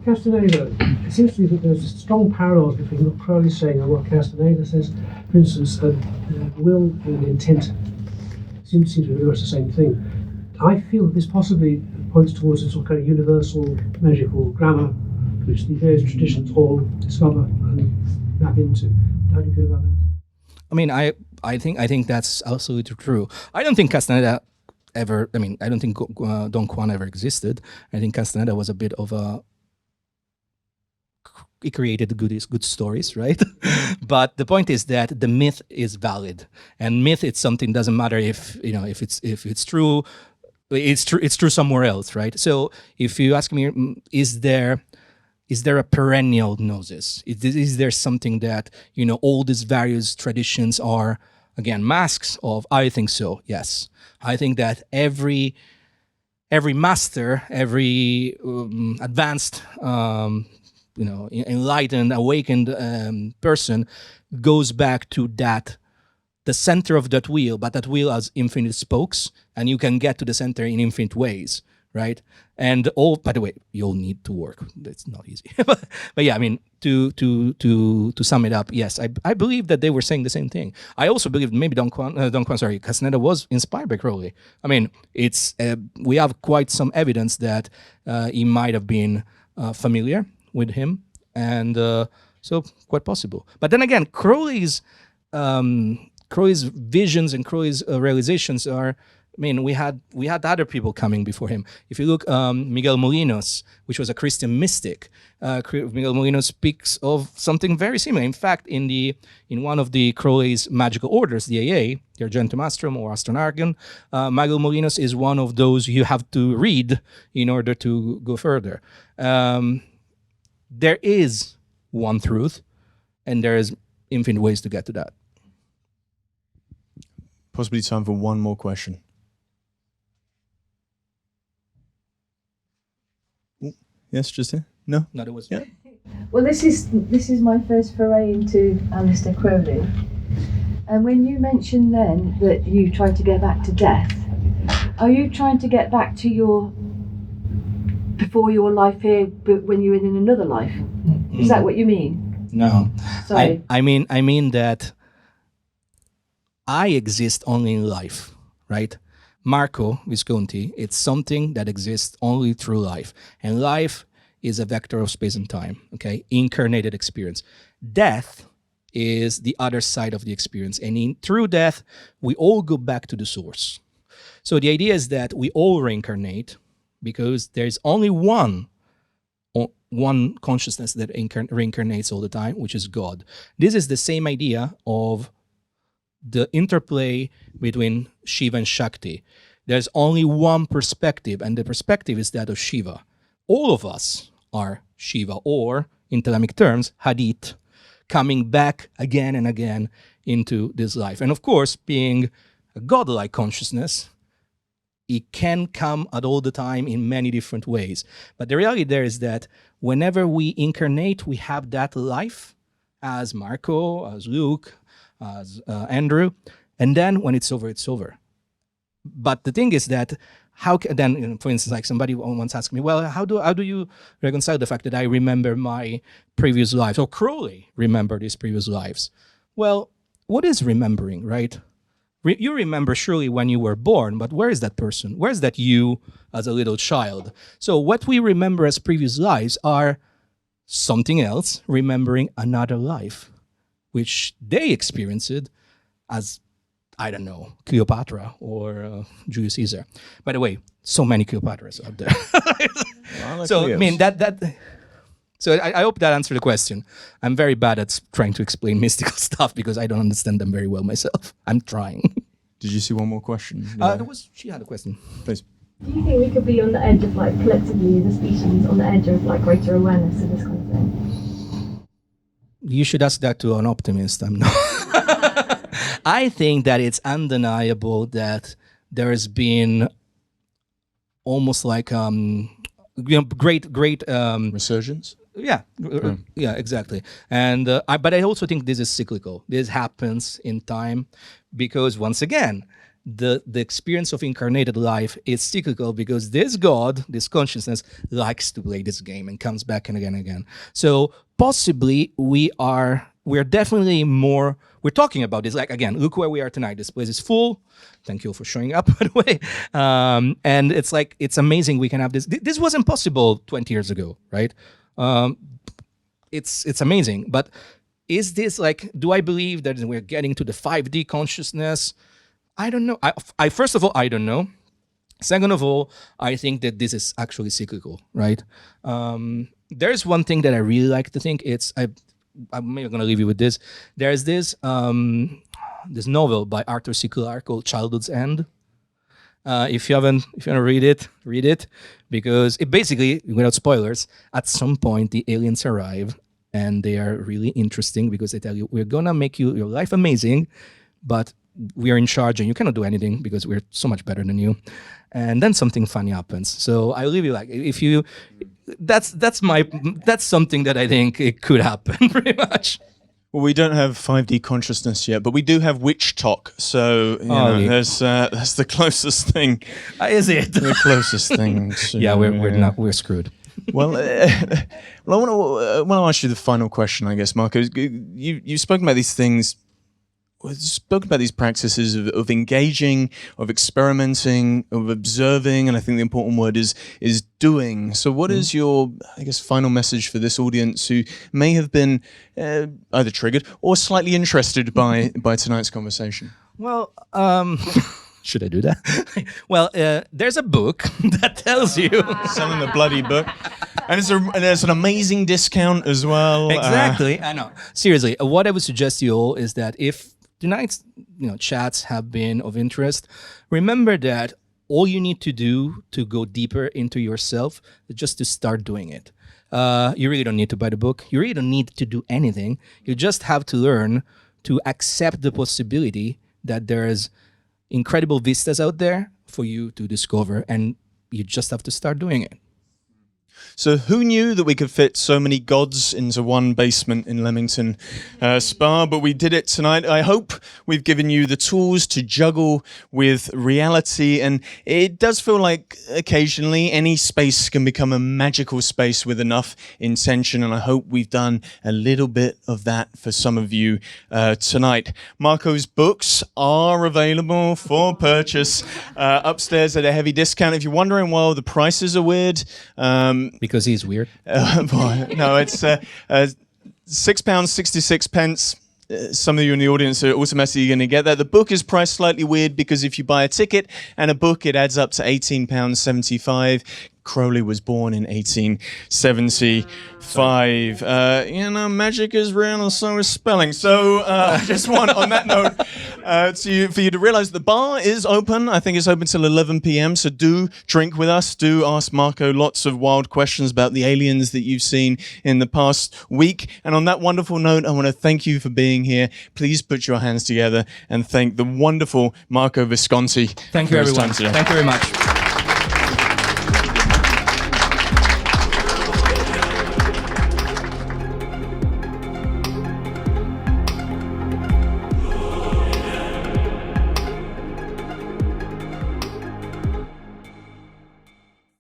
Castaneda, it seems to me that there's strong parallels between what Crowley's saying and what Castaneda says. For instance, will and intent seem to be very much the same thing. I feel that this possibly points towards a sort of kind of universal magical grammar, which the various traditions all discover and map into. How do you feel about that? I mean, I think that's absolutely true. I don't think Castaneda ever, I don't think Don Juan ever existed. I think Castaneda was a bit of he created good stories, right? But the point is that the myth is valid, and myth, it's something, doesn't matter if it's true, it's true somewhere else, right? So if you ask me, is there a perennial gnosis? Is there something that all these various traditions are, again, masks of? I think so, yes. I think that every master, every advanced, enlightened, awakened person goes back to the center of that wheel, but that wheel has infinite spokes, and you can get to the center in infinite ways, right? And by the way, you'll need to work. It's not easy. But yeah, to sum it up, yes, I believe that they were saying the same thing. I also believe maybe Castaneda was inspired by Crowley. We have quite some evidence that he might have been familiar with him, and so quite possible. But then again, Crowley's visions and Crowley's realizations are, we had other people coming before him. If you look, Miguel Molinos, which was a Christian mystic, Miguel Molinos speaks of something very similar. In fact, in one of the Crowley's magical orders, the AA, the Argentum Astrum or Astronargon, Miguel Molinos is one of those you have to read in order to go further. There is one truth, and there is infinite ways to get to that. Possibly time for one more question. Yes, just here. No, No, there was. Yeah. Well, this is my first foray into Aleister Crowley, and when you mentioned then that you tried to get back to death, are you trying to get back to before your life here, but when you were in another life? Is that what you mean? No. Sorry. I mean that I exist only in life, right? Marco Visconti, it's something that exists only through life. And life is a vector of space and time, okay? Incarnated experience. Death is the other side of the experience. And through death, we all go back to the source. So the idea is that we all reincarnate because there's only one consciousness that reincarnates all the time, which is God. This is the same idea of the interplay between Shiva and Shakti. There's only one perspective, and the perspective is that of Shiva. All of us are Shiva, or in Thelemic terms, Hadith, coming back again and again into this life. And of course, being a godlike consciousness, it can come at all the time in many different ways. But the reality there is that whenever we incarnate, we have that life as Marco, as Luke, as Andrew, and then when it's over, it's over. But the thing is that how can, then, you know, for instance, like somebody once asked me, well, how do you reconcile the fact that I remember my previous lives, or Crowley remembered his previous lives? Well, what is remembering, right? You remember surely when you were born, but where is that person? Where is that you as a little child? So what we remember as previous lives are something else remembering another life, which they experienced as, I don't know, Cleopatra or Julius Caesar. By the way, so many Cleopatras out there. Well, So, I mean, So I hope that answered the question. I'm very bad at trying to explain mystical stuff because I don't understand them very well myself. I'm trying. Did you see one more question? She had a question. Please. Do you think we could be on the edge of, like, collectively, the species on the edge of, like, greater awareness of this kind of thing? You should ask that to an optimist. I'm not. I think that it's undeniable that there has been almost like great Resurgence? yeah, yeah, exactly. And but I also think this is cyclical. This happens in time because, once again, the experience of incarnated life is cyclical because this God, this consciousness, likes to play this game and comes back and again and again. So possibly we're definitely more. We're talking about this, like, again, look where we are tonight. This place is full. Thank you for showing up, by the way. And it's like, it's amazing we can have this. This wasn't possible 20 years ago, right? It's amazing. But is this like, do I believe that we're getting to the 5D consciousness? I don't know. I first of all, I don't know. Second of all, I think that this is actually cyclical, right? There's one thing that I really like to think. I'm maybe going to leave you with this. There's this this novel by Arthur C. Clarke called Childhood's End. If you want to read it, because it basically, without spoilers, at some point the aliens arrive and they are really interesting because they tell you, we're going to make your life amazing, but we are in charge and you cannot do anything because we're so much better than you. And then something funny happens. So I leave you like, if you, that's something that I think it could happen pretty much. Well, we don't have 5D consciousness yet, but we do have witch talk. So that's the closest thing. Is it the closest thing? To, yeah, we're screwed. Well, I want to ask you the final question, I guess, Marco. You've spoken about these things. We've spoken about these practices of engaging, of experimenting, of observing, and I think the important word is doing. So what is your, I guess, final message for this audience who may have been either triggered or slightly interested by tonight's conversation? Well, should I do that? Well, there's a book that tells you. Selling the bloody book. And there's an amazing discount as well. Exactly. I know. Seriously, what I would suggest to you all is that if tonight's chats have been of interest, remember that all you need to do to go deeper into yourself is just to start doing it. You really don't need to buy the book. You really don't need to do anything. You just have to learn to accept the possibility that there's incredible vistas out there for you to discover, and you just have to start doing it. So who knew that we could fit so many gods into one basement in Leamington Spa? But we did it tonight. I hope we've given you the tools to juggle with reality. And it does feel like occasionally any space can become a magical space with enough intention. And I hope we've done a little bit of that for some of you tonight. Marco's books are available for purchase upstairs at a heavy discount. If you're wondering why the prices are weird, because he's weird. No, it's £6.66. Some of you in the audience are automatically going to get that. The book is priced slightly weird because if you buy a ticket and a book, it adds up to £18.75. Crowley was born in 1875. Magic is real and so is spelling. So I just want, on that note, for you to realize the bar is open. I think it's open till 11 p.m. So do drink with us. Do ask Marco lots of wild questions about the aliens that you've seen in the past week. And on that wonderful note, I want to thank you for being here. Please put your hands together and thank the wonderful Marco Visconti. Thank you, for his everyone. time today. Thank you very much.